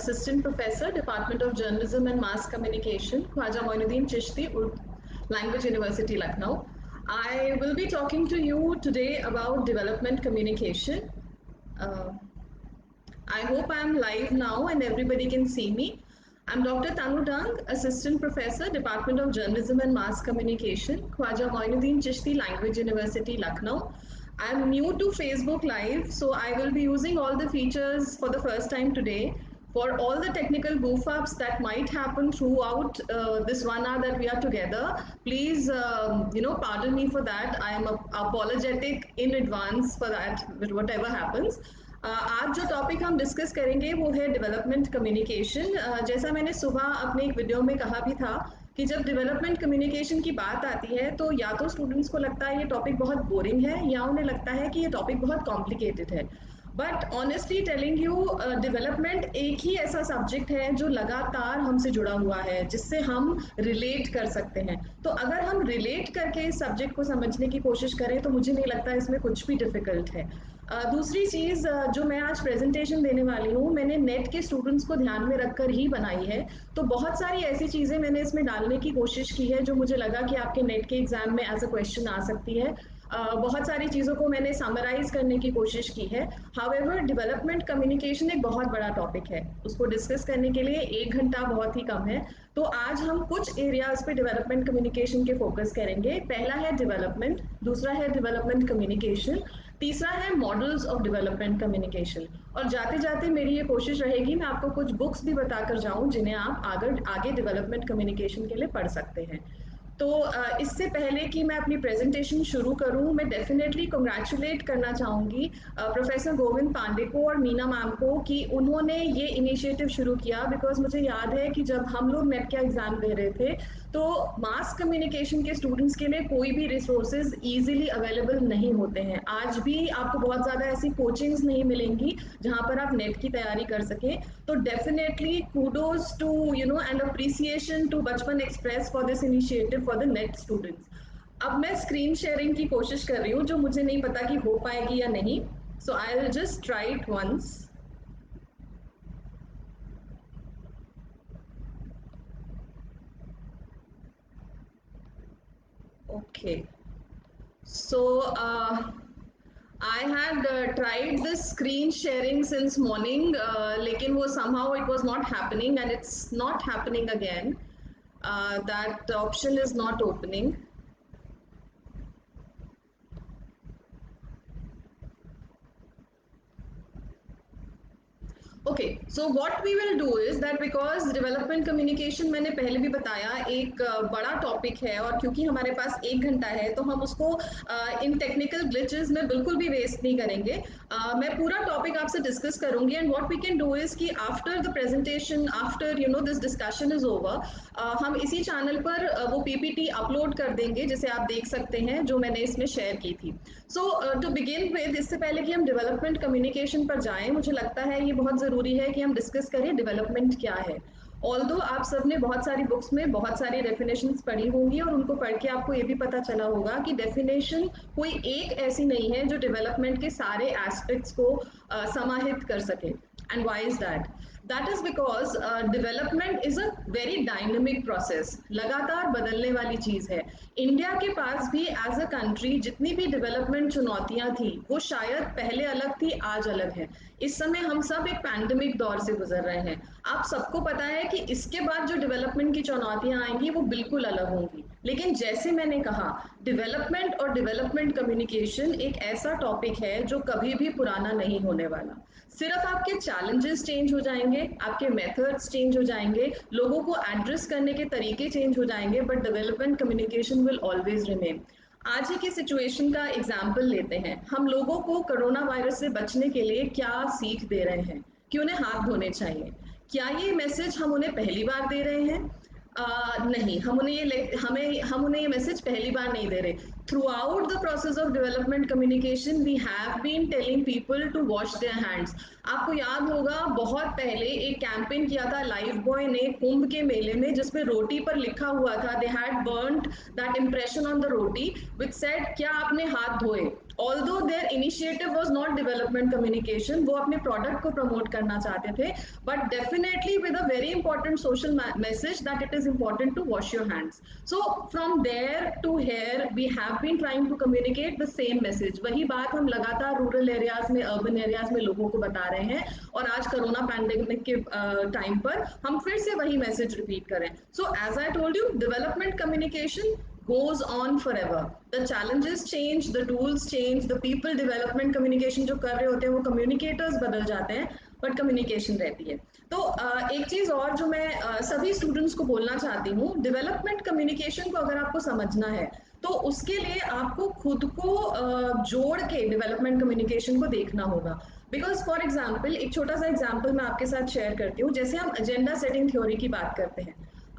Assistant Professor, Department of Journalism and Mass Communication, Khwaja Moinuddin Chishti, Language University, Lucknow. I will be talking to you today about development communication. Uh, I hope I'm live now and everybody can see me. I'm Dr. Tanu Dang, Assistant Professor, Department of Journalism and Mass Communication, Khwaja Moinuddin Chishti, Language University, Lucknow. I'm new to Facebook Live, so I will be using all the features for the first time today. For all the technical goof ups that might happen throughout this 1 hour that we are together, please, pardon me for that. I am apologetic in advance for that, whatever happens. आज जो topic हम discuss करेंगे वो है development communication. जैसा मैंने सुबह अपने एक वीडियो में कहा भी था कि जब डेवलपमेंट कम्युनिकेशन की बात आती है तो या तो स्टूडेंट्स को लगता है ये टॉपिक बहुत बोरिंग है या उन्हें लगता है कि ये टॉपिक बहुत कॉम्प्लिकेटेड है। But honestly telling you, development एक ही ऐसा सब्जेक्ट है जो लगातार हमसे जुड़ा हुआ है, जिससे हम रिलेट कर सकते हैं। तो अगर हम रिलेट करके इस सब्जेक्ट को समझने की कोशिश करें तो मुझे नहीं लगता इसमें कुछ भी डिफिकल्ट है। दूसरी चीज़ जो मैं आज प्रेजेंटेशन देने वाली हूँ, मैंने नेट के स्टूडेंट्स को ध्यान में रखकर ही बनाई है। तो बहुत सारी ऐसी चीज़ें मैंने इसमें डालने की कोशिश की है जो मुझे लगा कि आपके नेट के एग्जाम में एज अ क्वेश्चन आ सकती है। बहुत सारी चीज़ों को मैंने समराइज करने की कोशिश की है। हाउएवर, डेवलपमेंट कम्युनिकेशन एक बहुत बड़ा टॉपिक है, उसको डिस्कस करने के लिए 1 घंटा बहुत ही कम है। तो आज हम कुछ एरियाज पे डेवलपमेंट कम्युनिकेशन के फोकस करेंगे। पहला है डेवलपमेंट, दूसरा है डेवलपमेंट कम्युनिकेशन, तीसरा है मॉडल्स ऑफ डेवलपमेंट कम्युनिकेशन। और जाते जाते मेरी ये कोशिश रहेगी मैं आपको कुछ बुक्स भी बताकर जाऊं जिन्हें आप आगे डेवलपमेंट कम्युनिकेशन के लिए पढ़ सकते हैं। तो इससे पहले कि मैं अपनी प्रेजेंटेशन शुरू करूं, मैं डेफिनेटली कंग्रेचुलेट करना चाहूँगी प्रोफेसर गोविंद पांडे को और मीना मैम को कि उन्होंने ये इनिशिएटिव शुरू किया। बिकॉज मुझे याद है कि जब हम लोग नेट का एग्ज़ाम दे रहे थे तो मास कम्युनिकेशन के स्टूडेंट्स के लिए कोई भी रिसोर्सेज ईजिली अवेलेबल नहीं होते हैं। आज भी आपको बहुत ज़्यादा ऐसी कोचिंग्स नहीं मिलेंगी जहाँ पर आप नेट की तैयारी कर सकें। तो definitely kudos to and appreciation to Bachpan express for this initiative for the NET students. अब मैं स्क्रीन शेयरिंग की कोशिश कर रही हूँ जो मुझे नहीं पता कि हो पाएगी या नहीं। So I will just try it once. Okay, so I had tried this screen sharing since morning, लेकिन वो somehow it was not happening and it's not happening again. That option is not opening. Okay, so what we will do is that because development communication मैंने पहले भी बताया एक बड़ा topic है और क्योंकि हमारे पास 1 घंटा है तो हम उसको इन टेक्निकल ग्लिचेस में बिल्कुल भी वेस्ट नहीं करेंगे। मैं पूरा टॉपिक आपसे डिस्कस करूंगी and what we can do is कि after the presentation, after this discussion is over, हम इसी चैनल पर वो पीपीटी अपलोड कर देंगे जिसे आप देख सकते हैं जो मैंने इसमें शेयर की थी। सो टू बिगिन विद, इससे पहले कि हम डेवलपमेंट कम्युनिकेशन पर जाएं, मुझे लगता है ये बहुत ज़रूरी है कि हम डिस्कस करें डेवलपमेंट क्या है। ऑल्दो आप सब ने बहुत सारी बुक्स में बहुत सारी डेफिनेशंस पढ़ी होंगी और उनको पढ़ के आपको ये भी पता चला होगा कि डेफिनेशन कोई एक ऐसी नहीं है जो डेवलपमेंट के सारे एस्पेक्ट्स को समाहित कर सके। And why is that? That is because development is a very dynamic process, लगातार बदलने वाली चीज है। इंडिया के पास भी एज अ कंट्री जितनी भी डेवलपमेंट चुनौतियां थी वो शायद पहले अलग थी, आज अलग है। इस समय हम सब एक पैंडेमिक दौर से गुजर रहे हैं। आप सबको पता है कि इसके बाद जो डेवलपमेंट की चुनौतियां आएंगी वो बिल्कुल अलग होंगी। लेकिन जैसे मैंने कहा, डेवलपमेंट और डेवलपमेंट कम्युनिकेशन एक ऐसा टॉपिक है जो कभी भी पुराना नहीं होने वाला। सिर्फ आपके चैलेंजेस चेंज हो जाएंगे, आपके मेथड्स चेंज हो जाएंगे, लोगों को एड्रेस करने के तरीके चेंज हो जाएंगे, but development communication will always remain. आज ही की सिचुएशन का एग्जाम्पल लेते हैं। हम लोगों को कोरोना वायरस से बचने के लिए क्या सीख दे रहे हैं कि उन्हें हाथ धोने चाहिए। क्या ये मैसेज हम उन्हें पहली बार दे रहे हैं? नहीं, हम उन्हें ये मैसेज पहली बार नहीं दे रहे। throughout the process of development communication we have been telling people to wash their hands. आपको याद होगा बहुत पहले एक कैंपेन किया था लाइफ बॉय ने कुंभ के मेले में, जिसमें रोटी पर लिखा हुआ था, they had burned that impression on the roti which said क्या आपने हाथ धोए. Although their initiative was not development communication, वो अपने प्रोडक्ट को प्रमोट करना चाहते थे, but definitely with a very important social message that it is important to wash your hands. So from there to here we have been trying to communicate the same message. वही बात हम लगातार rural areas में, urban areas में लोगों को बता रहे हैं, और आज कोरोना पैंडेमिक के टाइम पर हम फिर से वही मैसेज रिपीट करें. So as I told you, development communication goes on forever. The challenges change, the tools change, the people development communication जो कर रहे होते हैं वो communicators बदल जाते हैं, but communication रहती है. तो एक चीज और जो मैं सभी स्टूडेंट्स को बोलना चाहती हूँ, डेवलपमेंट कम्युनिकेशन को अगर आपको समझना है तो उसके लिए आपको खुद को जोड़ के डेवलपमेंट कम्युनिकेशन को देखना होगा. बिकॉज फॉर एग्जाम्पल, एक छोटा सा एग्जाम्पल मैं आपके साथ शेयर करती हूँ. जैसे हम एजेंडा सेटिंग थ्योरी की बात करते हैं,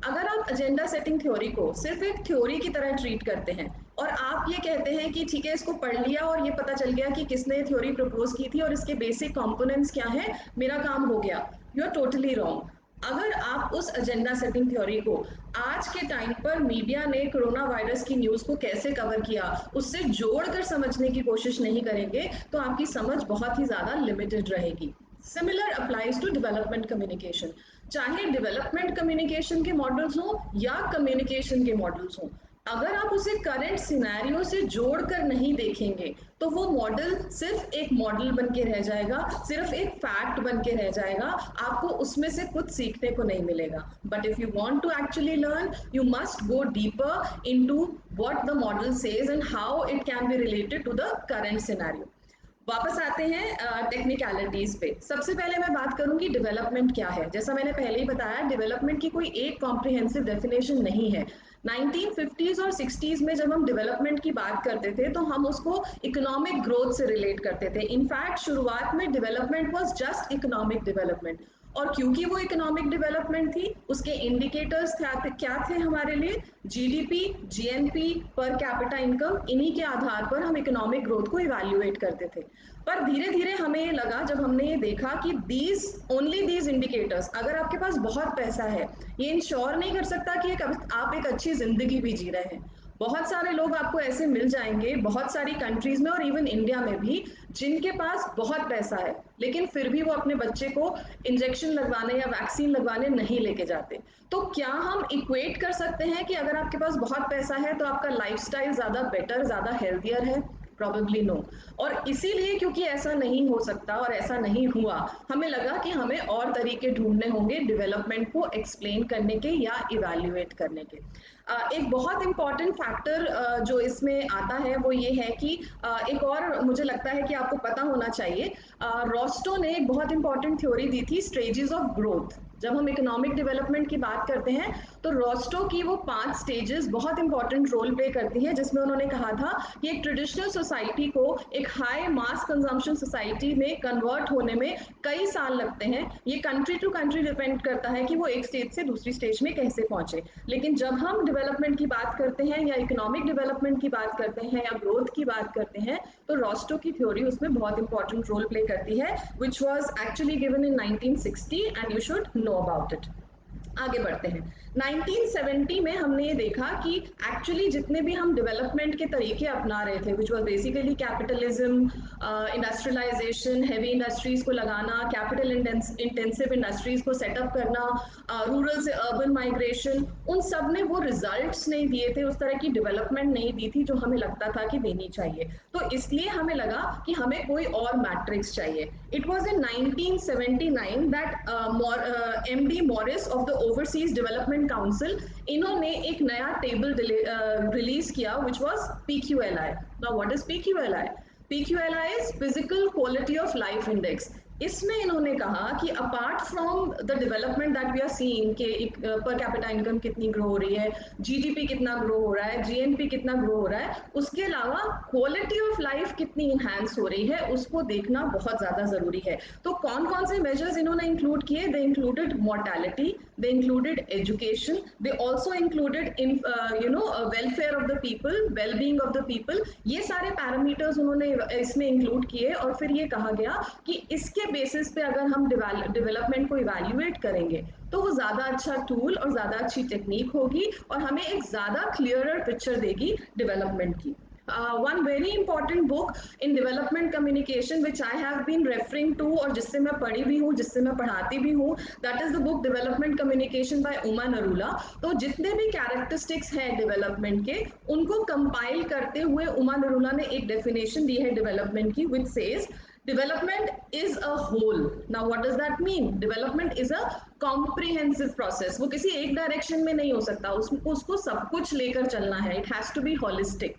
अगर आप एजेंडा सेटिंग थ्योरी को सिर्फ एक थ्योरी की तरह ट्रीट करते हैं और आप ये कहते हैं कि ठीक है इसको पढ़ लिया और ये पता चल गया कि किसने थ्योरी प्रपोज की थी और इसके बेसिक कंपोनेंट्स क्या हैं, मेरा काम हो गया, यू आर टोटली रॉन्ग. अगर आप उस एजेंडा सेटिंग थ्योरी को आज के टाइम पर मीडिया ने कोरोना वायरस की न्यूज को कैसे कवर किया उससे जोड़कर समझने की कोशिश नहीं करेंगे तो आपकी समझ बहुत ही ज्यादा लिमिटेड रहेगी. Similar applies to development communication. चाहे डेवलपमेंट कम्युनिकेशन के मॉडल्स हो या कम्युनिकेशन के मॉडल्स हो, अगर आप उसे करंट सिनेरियो से जोड़कर नहीं देखेंगे तो वो मॉडल सिर्फ एक मॉडल बन के रह जाएगा, सिर्फ एक फैक्ट बन के रह जाएगा, आपको उसमें से कुछ सीखने को नहीं मिलेगा. But if you want to actually learn, you must go deeper into what the model says and how it can be related to the current scenario. वापस आते हैं टेक्निकलिटीज पे. सबसे पहले मैं बात करूंगी डेवलपमेंट क्या है. जैसा मैंने पहले ही बताया, डेवलपमेंट की कोई एक कॉम्प्रिहेंसिव डेफिनेशन नहीं है. 1950s और 60s में जब हम डेवलपमेंट की बात करते थे तो हम उसको इकोनॉमिक ग्रोथ से रिलेट करते थे. इनफैक्ट शुरुआत में development was just economic development, और क्योंकि वो इकोनॉमिक डेवलपमेंट थी उसके इंडिकेटर्स क्या थे हमारे लिए, GDP, GNP, per capita income, इन्हीं के आधार पर हम इकोनॉमिक ग्रोथ को इवैल्यूएट करते थे. पर धीरे धीरे हमें ये लगा, जब हमने ये देखा कि दीज ओनली दीज इंडिकेटर्स, अगर आपके पास बहुत पैसा है, ये इंश्योर नहीं कर सकता कि आप एक अच्छी जिंदगी भी जी रहे हैं. बहुत सारे लोग आपको ऐसे मिल जाएंगे बहुत सारी कंट्रीज में और इवन इंडिया में भी, जिनके पास बहुत पैसा है लेकिन फिर भी वो अपने बच्चे को इंजेक्शन लगवाने या वैक्सीन लगवाने नहीं लेके जाते. तो क्या हम इक्वेट कर सकते हैं कि अगर आपके पास बहुत पैसा है तो आपका लाइफस्टाइल ज्यादा बेटर, ज्यादा हेल्थियर है? Probably no. और इसीलिए क्योंकि ऐसा नहीं हो सकता और ऐसा नहीं हुआ, हमें लगा कि हमें और तरीके ढूंढने होंगे डेवलपमेंट को एक्सप्लेन करने के या इवैल्यूएट करने के. एक बहुत इंपॉर्टेंट फैक्टर जो इसमें आता है वो ये है कि एक और मुझे लगता है कि आपको पता होना चाहिए, रॉस्टो ने एक बहुत इंपॉर्टेंट थ्योरी दी थी, स्टेजेस ऑफ ग्रोथ. जब हम इकोनॉमिक डेवलपमेंट की बात करते हैं तो रॉस्टो की वो 5 स्टेजेस बहुत इंपॉर्टेंट रोल प्ले करती है, जिसमें उन्होंने कहा था कि एक ट्रेडिशनल सोसाइटी को एक हाई मास कंजम्पशन सोसाइटी में कन्वर्ट होने में कई साल लगते हैं. ये कंट्री टू कंट्री डिपेंड करता है कि वो एक स्टेज से दूसरी स्टेज में कैसे पहुंचे. लेकिन जब हम डेवलपमेंट की बात करते हैं या इकोनॉमिक डेवलपमेंट की बात करते हैं या ग्रोथ की बात करते हैं तो रॉस्टो की थ्योरी उसमें बहुत इंपॉर्टेंट रोल प्ले करती है, which was actually given in 1960 and you should know about it. आगे बढ़ते हैं. 1970 में हमने ये देखा कि एक्चुअली जितने भी हम डेवलपमेंट के तरीके अपना रहे थे, which was basically capitalism, industrialization, heavy industries को लगाना, कैपिटल इंटेंसिव इंडस्ट्रीज को सेटअप करना, रूरल से अर्बन माइग्रेशन, उन सब ने वो रिजल्ट्स नहीं दिए थे, उस तरह की डेवलपमेंट नहीं दी थी जो हमें लगता था कि देनी चाहिए. तो इसलिए हमें लगा कि हमें कोई और मैट्रिक्स चाहिए. It was in 1979 that MD Morris of the overseas development council, इन्होंने एक नया टेबल रिलीज किया which was PQLI. Now what is PQLI? PQLI is Physical Quality of Life Index. इसमें इन्होंने कहा कि apart from the development that we are seeing कि per capita income कितनी ग्रो हो रही है, जीडीपी कितना ग्रो हो रहा है, जीएनपी कितना ग्रो हो रहा है, उसके अलावा क्वालिटी ऑफ लाइफ कितनी इनहैंस हो रही है उसको देखना बहुत ज्यादा जरूरी है। तो कौन कौन से मेजर्स इन्होंने इंक्लूड किए? They included mortality, they included education, they also included in welfare of the people, well being of the people. ये सारे पैरामीटर्स उन्होंने इसमें इंक्लूड किए और फिर ये कहा गया कि इसके बेसिस पे अगर हम डेवलपमेंट को इवैल्यूएट करेंगे तो वो ज्यादा अच्छा टूल और ज्यादा अच्छी टेक्निक होगी और हमें एक ज्यादा क्लियरर पिक्चर देगी डेवलपमेंट की। One very important book in development communication which I have been referring to और जिससे मैं पढ़ी भी हूँ, जिससे मैं पढ़ाती भी हूँ, that is the book Development Communication by Uma Narula। तो जितने भी कैरेक्टरिस्टिक्स हैं डेवलपमेंट के उनको कंपाइल करते हुए उमा नरूला ने एक डेफिनेशन दी है डेवलपमेंट की which says development is a whole। now what does that mean? development is a comprehensive process। वो किसी एक डायरेक्शन में नहीं हो सकता, उसको सब कुछ लेकर चलना है। it has to be holistic।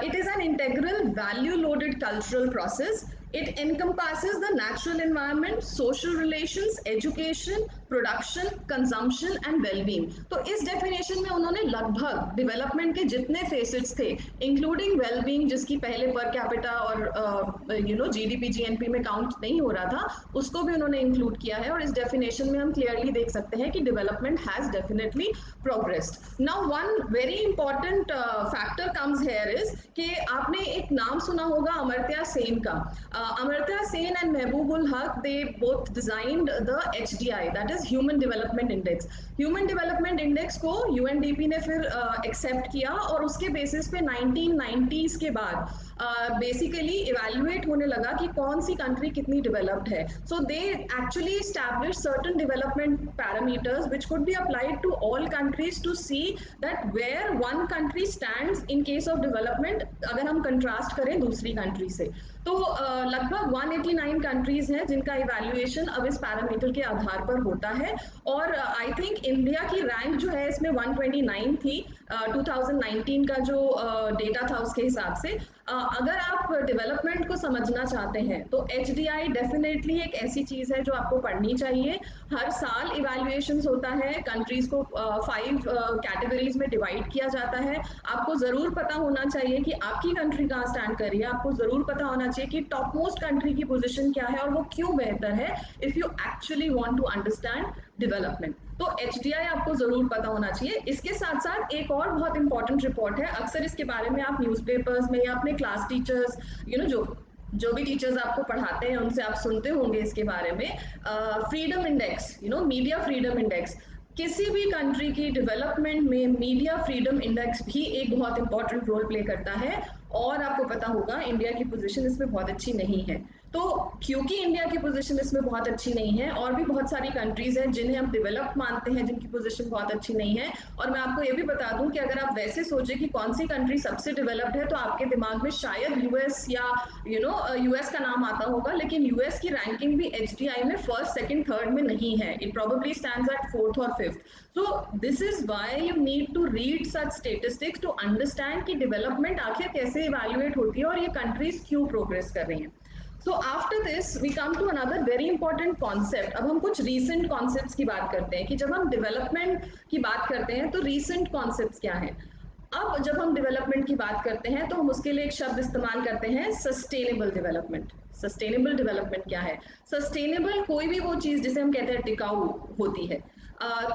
It is an integral value loaded cultural process। It encompasses the natural environment, social relations, education, production, consumption and wellbeing. तो इस डेफिनेशन में उन्होंने लगभग डेवलपमेंट के जितने फेसेट्स थे इंक्लूडिंग वेलबींग, जिसकी पहले पर कैपिटा और जीडीपी जीएनपी में काउंट नहीं हो रहा था, उसको भी उन्होंने इंक्लूड किया है। और इस डेफिनेशन में हम क्लियरली देख सकते हैं कि development has definitely progressed. Now one very important factor comes here is कि आपने एक नाम सुना होगा अमर्त्य सेन का। अमर्त्य सेन एंड महबूबुल हक they both designed the HDI, that is human development index. Human development index को यूएनडीपी ने फिर एक्सेप्ट किया और उसके बेसिस पे 1990s के बाद बेसिकली इवेल्युएट होने लगा कि कौन सी कंट्री कितनी डेवलप्ड है। So they actually establish certain development parameters which could be applied to all countries to see that where one country stands in case of development, अगर हम कंट्रास्ट करें दूसरी कंट्री से। तो लगभग 189 कंट्रीज हैं जिनका इवैल्यूएशन अब इस पैरामीटर के आधार पर होता है। और आई थिंक इंडिया की रैंक जो है इसमें 129 थी 2019 का जो डेटा था उसके हिसाब से। अगर आप डेवलपमेंट को समझना चाहते हैं तो एचडीआई डेफिनेटली एक ऐसी चीज है जो आपको पढ़नी चाहिए। हर साल इवैल्यूएशंस होता है, कंट्रीज को 5 कैटेगरीज में डिवाइड किया जाता है। आपको जरूर पता होना चाहिए कि आपकी कंट्री कहाँ स्टैंड कर रही है, आपको जरूर पता होना चाहिए कि टॉप मोस्ट कंट्री की पोजीशन क्या है और वो क्यों बेहतर है, if you actually want to understand development. तो एचडीआई आपको जरूर पता होना चाहिए। इसके साथ साथ एक और बहुत इंपॉर्टेंट रिपोर्ट है, अक्सर इसके बारे में आप न्यूज़पेपर्स में या अपने क्लास टीचर्स जो भी टीचर्स आपको पढ़ाते हैं उनसे आप सुनते होंगे इसके बारे में। Freedom index, media freedom index, किसी भी कंट्री की डेवलपमेंट में मीडिया फ्रीडम इंडेक्स भी एक बहुत इंपॉर्टेंट रोल प्ले करता है। और आपको पता होगा इंडिया की पोजीशन इसमें बहुत अच्छी नहीं है। तो क्योंकि इंडिया की पोजीशन इसमें बहुत अच्छी नहीं है, और भी बहुत सारी कंट्रीज हैं जिन्हें हम डेवलप मानते हैं जिनकी पोजीशन बहुत अच्छी नहीं है। और मैं आपको ये भी बता दूं कि अगर आप वैसे सोचें कि कौन सी कंट्री सबसे डेवलप्ड है तो आपके दिमाग में शायद यूएस या यूएस का नाम आता होगा, लेकिन यूएस की रैंकिंग भी एचडीआई में फर्स्ट सेकंड थर्ड में नहीं है। It probably stands eight fourth और fifth. So this is why you need to read such statistics to understand कि डेवलपमेंट आखिर कैसे इवैल्यूएट होती है और ये कंट्रीज क्यों प्रोग्रेस कर रही हैं। So after this we come to another very important concept। अब हम कुछ recent concepts की बात करते हैं कि जब हम डेवलपमेंट की बात करते हैं तो recent concepts क्या हैं। अब जब हम डेवलपमेंट की बात करते हैं तो हम उसके लिए एक शब्द इस्तेमाल करते हैं, सस्टेनेबल डेवलपमेंट। सस्टेनेबल डेवलपमेंट क्या है? सस्टेनेबल कोई भी वो चीज जिसे हम कहते हैं टिकाऊ होती है।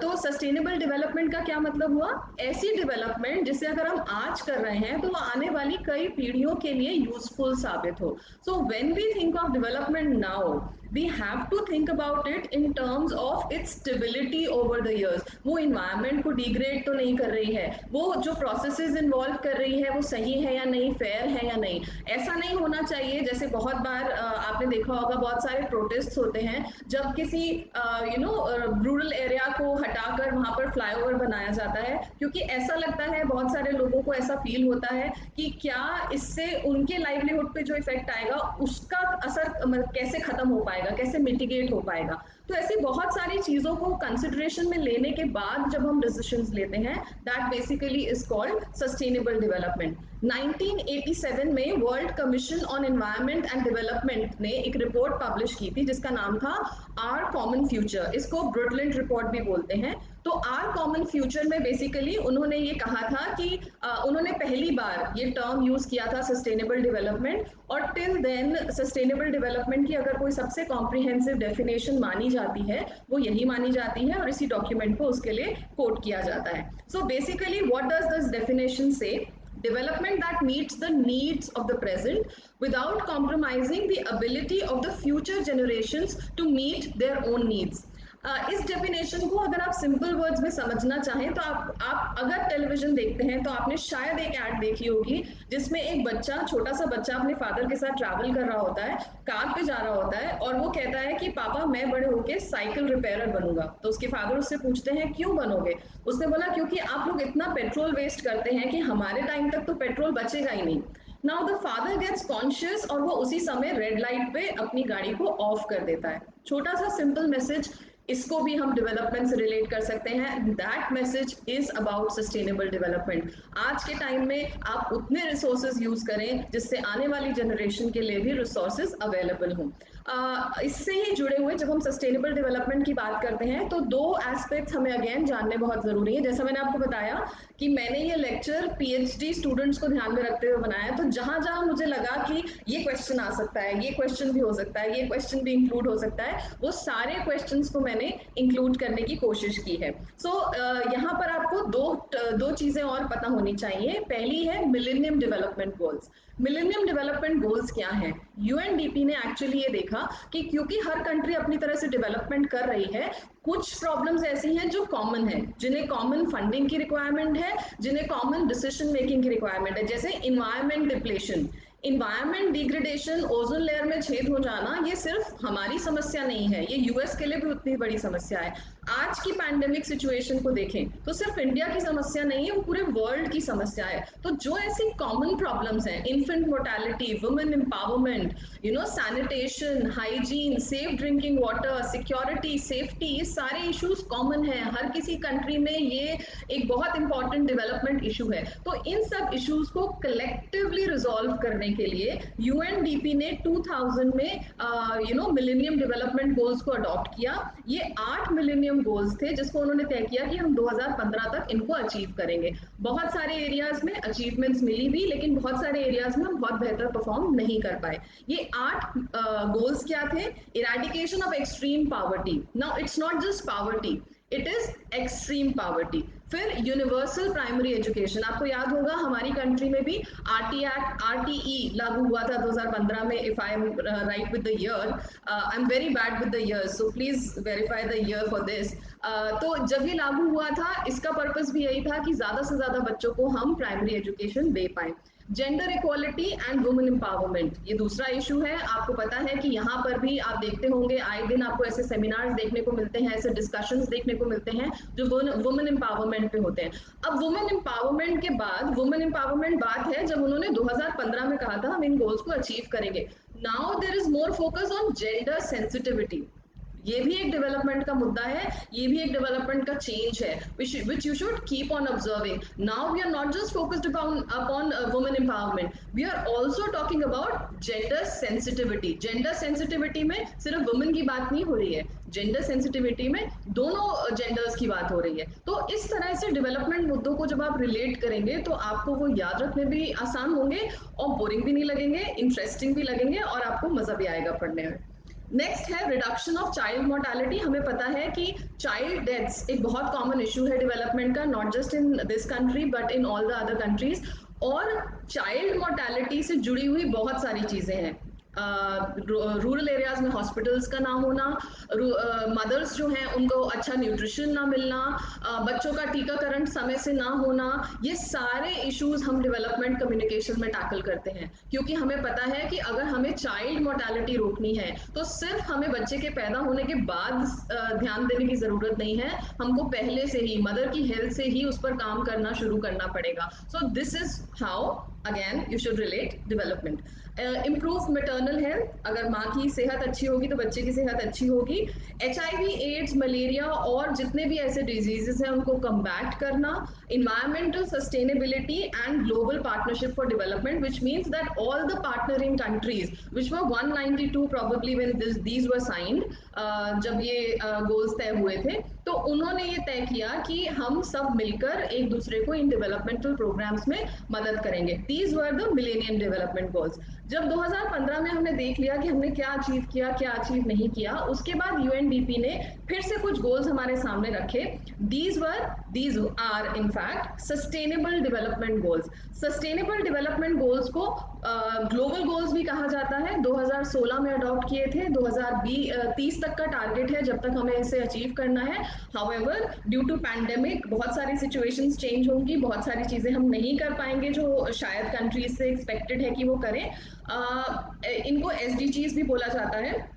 तो सस्टेनेबल डेवलपमेंट का क्या मतलब हुआ? ऐसी डेवलपमेंट जिसे अगर हम आज कर रहे हैं तो वो आने वाली कई पीढ़ियों के लिए यूजफुल साबित हो। So when we think of development now we have to think about it in terms of its stability over the years. वो इन्वायरमेंट को डिग्रेड तो नहीं कर रही है, वो जो प्रोसेसेस इन्वॉल्व कर रही है वो सही है या नहीं, फेयर है या नहीं। ऐसा नहीं होना चाहिए जैसे बहुत बार आपने देखा होगा बहुत सारे प्रोटेस्ट होते हैं जब किसी रूरल एरिया को हटाकर वहां पर फ्लाईओवर बनाया जाता है, क्योंकि ऐसा लगता है बहुत सारे लोगों को ऐसा फील होता है कि क्या इससे उनके लाइवलीहुड पे जो इफेक्ट आएगा उसका असर कैसे खत्म हो पाएगा, कैसे मिटिगेट हो पाएगा। तो ऐसी बहुत सारी चीज़ों को कंसिडरेशन में लेने के बाद जब हम डिसीजंस लेते हैं, that basically is called sustainable development. 1987 में world commission on environment and development ने एक रिपोर्ट पब्लिश की थी जिसका नाम था आर कॉमन फ्यूचर। इसको ब्रुटलैंड रिपोर्ट भी बोलते हैं। तो आर कॉमन फ्यूचर में बेसिकली उन्होंने ये कहा था कि उन्होंने पहली बार ये टर्म यूज किया था सस्टेनेबल डेवलपमेंट, और टिल देन सस्टेनेबल डेवलपमेंट की अगर कोई सबसे कॉम्प्रिहेंसिव डेफिनेशन मानी जाती है वो यही मानी जाती है, और इसी डॉक्यूमेंट को उसके लिए कोट किया जाता है। So basically what does this definition से? Development that meets the needs of the present without compromising the ability of the future generations to meet their own needs. इस डेफिनेशन को अगर आप सिंपल वर्ड्स में समझना चाहें तो आप अगर टेलीविजन देखते हैं तो आपने शायद एक ऐड देखी होगी जिसमें एक बच्चा, छोटा सा बच्चा अपने फादर के साथ ट्रैवल कर रहा होता है, कार पे जा रहा होता है, और वो कहता है कि पापा मैं बड़े होके साइकिल रिपेयरर बनूंगा। तो उसके फादर उससे पूछते हैं क्यों बनोगे? उसने बोला क्योंकि आप लोग इतना पेट्रोल वेस्ट करते हैं कि हमारे टाइम तक तो पेट्रोल बचेगा ही नहीं। Now the father gets conscious और वो उसी समय रेड लाइट पे अपनी गाड़ी को ऑफ कर देता है। छोटा सा सिंपल मैसेज, इसको भी हम डेवलपमेंट से रिलेट कर सकते हैं। That message is about sustainable development. आज के टाइम में आप उतने रिसोर्सेज यूज करें जिससे आने वाली जनरेशन के लिए भी रिसोर्सेज अवेलेबल हों। इससे ही जुड़े हुए जब हम सस्टेनेबल डेवलपमेंट की बात करते हैं तो दो एस्पेक्ट्स हमें अगेन जानने बहुत जरूरी है। जैसा मैंने आपको बताया कि मैंने ये लेक्चर पीएचडी स्टूडेंट्स को ध्यान में रखते हुए बनाया, तो जहां जहां मुझे लगा कि ये क्वेश्चन आ सकता है, ये क्वेश्चन भी हो सकता है, ये क्वेश्चन भी इंक्लूड हो सकता है, वो सारे क्वेश्चंस को मैंने इंक्लूड करने की कोशिश की है। सो यहाँ पर आपको दो चीजें और पता होनी चाहिए। पहली है millennium development goals. Millennium development goals क्या है? यूएनडीपी ने एक्चुअली ये देखा कि क्योंकि हर कंट्री अपनी तरह से डेवलपमेंट कर रही है, कुछ प्रॉब्लम्स ऐसी हैं जो कॉमन है, जिन्हें कॉमन फंडिंग की रिक्वायरमेंट है, जिन्हें कॉमन डिसीजन मेकिंग की रिक्वायरमेंट है। जैसे environment depletion, environment degradation, ozone layer में छेद हो जाना, ये सिर्फ हमारी समस्या नहीं है, ये यूएस के लिए भी उतनी बड़ी समस्या है। आज की पैंडेमिक सिचुएशन को देखें तो सिर्फ इंडिया की समस्या नहीं है, वो पूरे वर्ल्ड की समस्या है। तो जो ऐसी कॉमन प्रॉब्लम्स हैं, infant mortality, women empowerment, sanitation, hygiene, safe drinking water, security, safety, ये सारे इश्यूज कॉमन है हर किसी कंट्री में। ये एक बहुत इंपॉर्टेंट डेवलपमेंट इशू है। तो इन सब इश्यूज को कलेक्टिवली रिजॉल्व करने के लिए यूएनडीपी ने 2000 में मिलेनियम डेवलपमेंट गोल्स को अडॉप्ट किया। ये 8 मिलेनियम गोल्स थे जिसको उन्होंने तय किया कि हम 2015 तक इनको अचीव करेंगे। बहुत सारे एरियाज में अचीवमेंट्स मिली भी, लेकिन बहुत सारे एरियाज में हम बहुत बेहतर परफॉर्म नहीं कर पाए। ये 8 गोल्स क्या थे? Eradication of extreme poverty. Now it's not just poverty, it is extreme poverty. फिर यूनिवर्सल प्राइमरी एजुकेशन, आपको याद होगा हमारी कंट्री में भी आरटीई लागू हुआ था 2015 में, if I am right with the year. I am very bad with the year, so please verify the year for this. तो जब ये लागू हुआ था, इसका पर्पस भी यही था कि ज्यादा से ज्यादा बच्चों को हम प्राइमरी एजुकेशन दे पाए। Gender equality and women empowerment, ये दूसरा इशू है। आपको पता है कि यहाँ पर भी आप देखते होंगे आए दिन आपको ऐसे सेमिनार्स देखने को मिलते हैं, ऐसे डिस्कशंस देखने को मिलते हैं जो वुमेन एम्पावरमेंट पे होते हैं। अब वुमेन एम्पावरमेंट के बाद, वुमेन एम्पावरमेंट बात है जब उन्होंने 2015 में कहा था हम इन गोल्स को अचीव करेंगे। Now there is more focus on gender sensitivity. ये भी एक डेवलपमेंट का मुद्दा है, ये भी एक डेवलपमेंट का चेंज है which you should keep on observing. Now we are not just focused upon women empowerment, we are also talking about gender sensitivity. Gender sensitivity में सिर्फ वुमेन की बात नहीं हो रही है, जेंडर सेंसिटिविटी में दोनों जेंडर्स की बात हो रही है। तो इस तरह से डेवलपमेंट मुद्दों को जब आप रिलेट करेंगे तो आपको वो याद रखने भी आसान होंगे, और बोरिंग भी नहीं लगेंगे, इंटरेस्टिंग भी लगेंगे, और आपको मजा भी आएगा पढ़ने में। नेक्स्ट है रिडक्शन ऑफ चाइल्ड मोर्टेलिटी। हमें पता है कि चाइल्ड डेथ्स एक बहुत कॉमन इशू है डेवलपमेंट का, not just in this country but in all the other countries. और चाइल्ड मोर्टेलिटी से जुड़ी हुई बहुत सारी चीजें हैं। रूरल एरियाज में हॉस्पिटल्स का ना होना, मदर्स जो हैं उनको अच्छा न्यूट्रिशन ना मिलना, बच्चों का टीकाकरण समय से ना होना, ये सारे इश्यूज हम डेवलपमेंट कम्युनिकेशन में टैकल करते हैं। क्योंकि हमें पता है कि अगर हमें चाइल्ड मोर्टेलिटी रोकनी है तो सिर्फ हमें बच्चे के पैदा होने के बाद ध्यान देने की जरूरत नहीं है, हमको पहले से ही मदर की हेल्थ से ही उस पर काम करना शुरू करना पड़ेगा। सो this is how again you should relate development. Improve maternal health, अगर माँ की सेहत अच्छी होगी तो बच्चे की सेहत अच्छी होगी। HIV, एड्स, मलेरिया और जितने भी ऐसे डिजीजेस हैं उनको कम्बैट करना। environmental sustainability and global partnership for development, which means that all the partnering countries, which were 192 probably when these were signed, जब ये गोल्स तय हुए थे, तो उन्होंने ये तय किया कि हम सब मिलकर एक दूसरे को इन डेवलपमेंटल प्रोग्राम्स में मदद करेंगे। These were the millennium development goals. जब 2015 में हमने देख लिया कि हमने क्या अचीव किया, क्या अचीव नहीं किया, उसके बाद यूएनडीपी ने फिर से कुछ गोल्स हमारे सामने रखे। These are in fact sustainable development goals. Sustainable development goals को ग्लोबल गोल्स भी कहा जाता है। 2016 में अडॉप्ट किए थे, 2030 तक का टारगेट है जब तक हमें इसे अचीव करना है। हाउएवर ड्यू टू पैंडेमिक बहुत सारी सिचुएशंस चेंज होंगी, बहुत सारी चीजें हम नहीं कर पाएंगे जो शायद कंट्रीज से एक्सपेक्टेड है कि वो करें। इनको एसडीजीज भी बोला जाता है।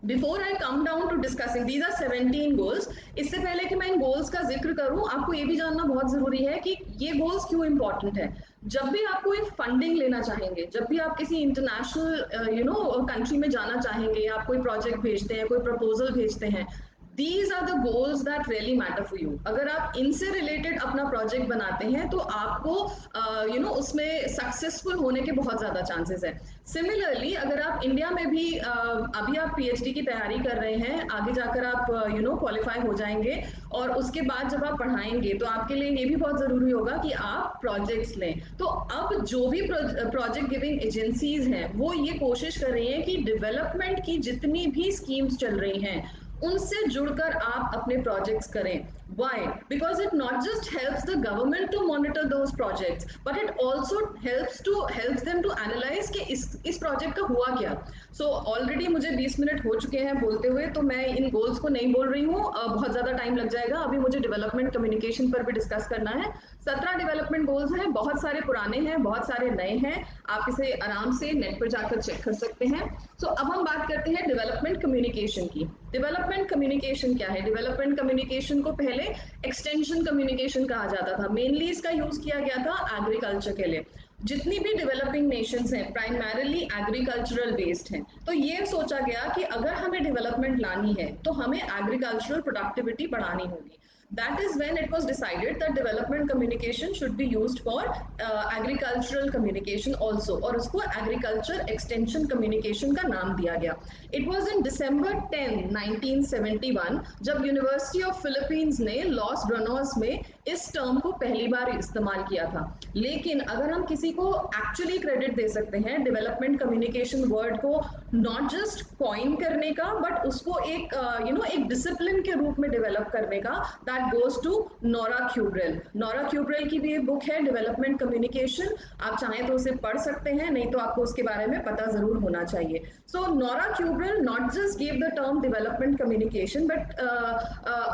Before I come down to discussing these are 17 goals, इससे पहले कि मैं इन गोल्स का जिक्र करूं, आपको ये भी जानना बहुत जरूरी है कि ये गोल्स क्यों इंपॉर्टेंट है। जब भी आप कोई फंडिंग लेना चाहेंगे, जब भी आप किसी इंटरनेशनल कंट्री में जाना चाहेंगे, आप कोई प्रोजेक्ट भेजते हैं, कोई प्रपोजल भेजते हैं, these are the goals that really matter for you. अगर आप इनसे रिलेटेड अपना प्रोजेक्ट बनाते हैं तो आपको उसमें सक्सेसफुल होने के बहुत ज्यादा चांसेस है। सिमिलरली अगर आप इंडिया में भी अभी आप पीएचडी की तैयारी कर रहे हैं, आगे जाकर आप क्वालिफाई हो जाएंगे और उसके बाद जब आप पढ़ाएंगे तो आपके लिए ये भी बहुत जरूरी होगा कि आप प्रोजेक्ट्स लें। तो अब जो भी प्रोजेक्ट गिविंग एजेंसीज हैं वो ये कोशिश कर रही हैं कि डेवलपमेंट की जितनी भी स्कीम्स चल रही हैं उनसे जुड़कर आप अपने प्रोजेक्ट्स करें। Why? Because it not just helps the government to monitor those projects, but it also helps them to analyze कि इस प्रोजेक्ट का हुआ क्या। सो ऑलरेडी मुझे 20 मिनट हो चुके हैं बोलते हुए, तो मैं इन गोल्स को नहीं बोल रही हूँ, बहुत ज्यादा टाइम लग जाएगा। अभी मुझे डेवलपमेंट कम्युनिकेशन पर भी डिस्कस करना है। 17 डेवलपमेंट गोल्स हैं, बहुत सारे पुराने हैं, बहुत सारे नए हैं, आप इसे आराम से नेट पर जाकर चेक कर सकते हैं। सो अब हम बात करते हैं डेवलपमेंट कम्युनिकेशन की। डेवलपमेंट कम्युनिकेशन क्या है? डेवलपमेंट कम्युनिकेशन को पहले एक्सटेंशन कम्युनिकेशन कहा जाता था। मेनली इसका यूज किया गया था एग्रीकल्चर के लिए। जितनी भी डेवलपिंग नेशंस हैं प्राइमरीली एग्रीकल्चरल बेस्ड हैं, तो ये सोचा गया कि अगर हमें डेवलपमेंट लानी है तो हमें एग्रीकल्चरल प्रोडक्टिविटी बढ़ानी होगी। That is when it was decided that development communication should be used for agricultural communication also, और उसको agriculture extension communication का नाम दिया गया। It was in December 10, 1971 जब यूनिवर्सिटी ऑफ फिलीपींस ने लॉस ब्रनोस में इस टर्म को पहली बार इस्तेमाल किया था। लेकिन अगर हम किसी को एक्चुअली क्रेडिट दे सकते हैं डेवलपमेंट कम्युनिकेशन वर्ड को नॉट जस्ट कॉइन करने का, बट उसको एक एक डिसिप्लिन के रूप में डेवलप करने का, that goes to Nora Quebral. Nora Quebral की भी एक बुक है डेवलपमेंट कम्युनिकेशन, आप चाहें तो उसे पढ़ सकते हैं, नहीं तो आपको उसके बारे में पता जरूर होना चाहिए। So Nora Quebral not just give the term development communication but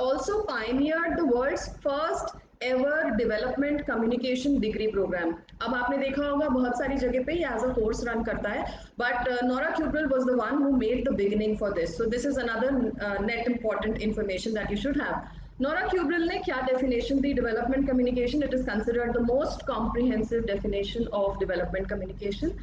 also pioneered the world's first ever development communication degree programme. अब आपने देखा होगा बहुत सारी जगह पे एज अ कोर्स रन करता है, but Nora Quebral was the one who made the beginning for this. So this is another NET important information that you should have. Nora Quebral ने क्या डेफिनेशन दी development communication? It is considered the most comprehensive definition of development communication.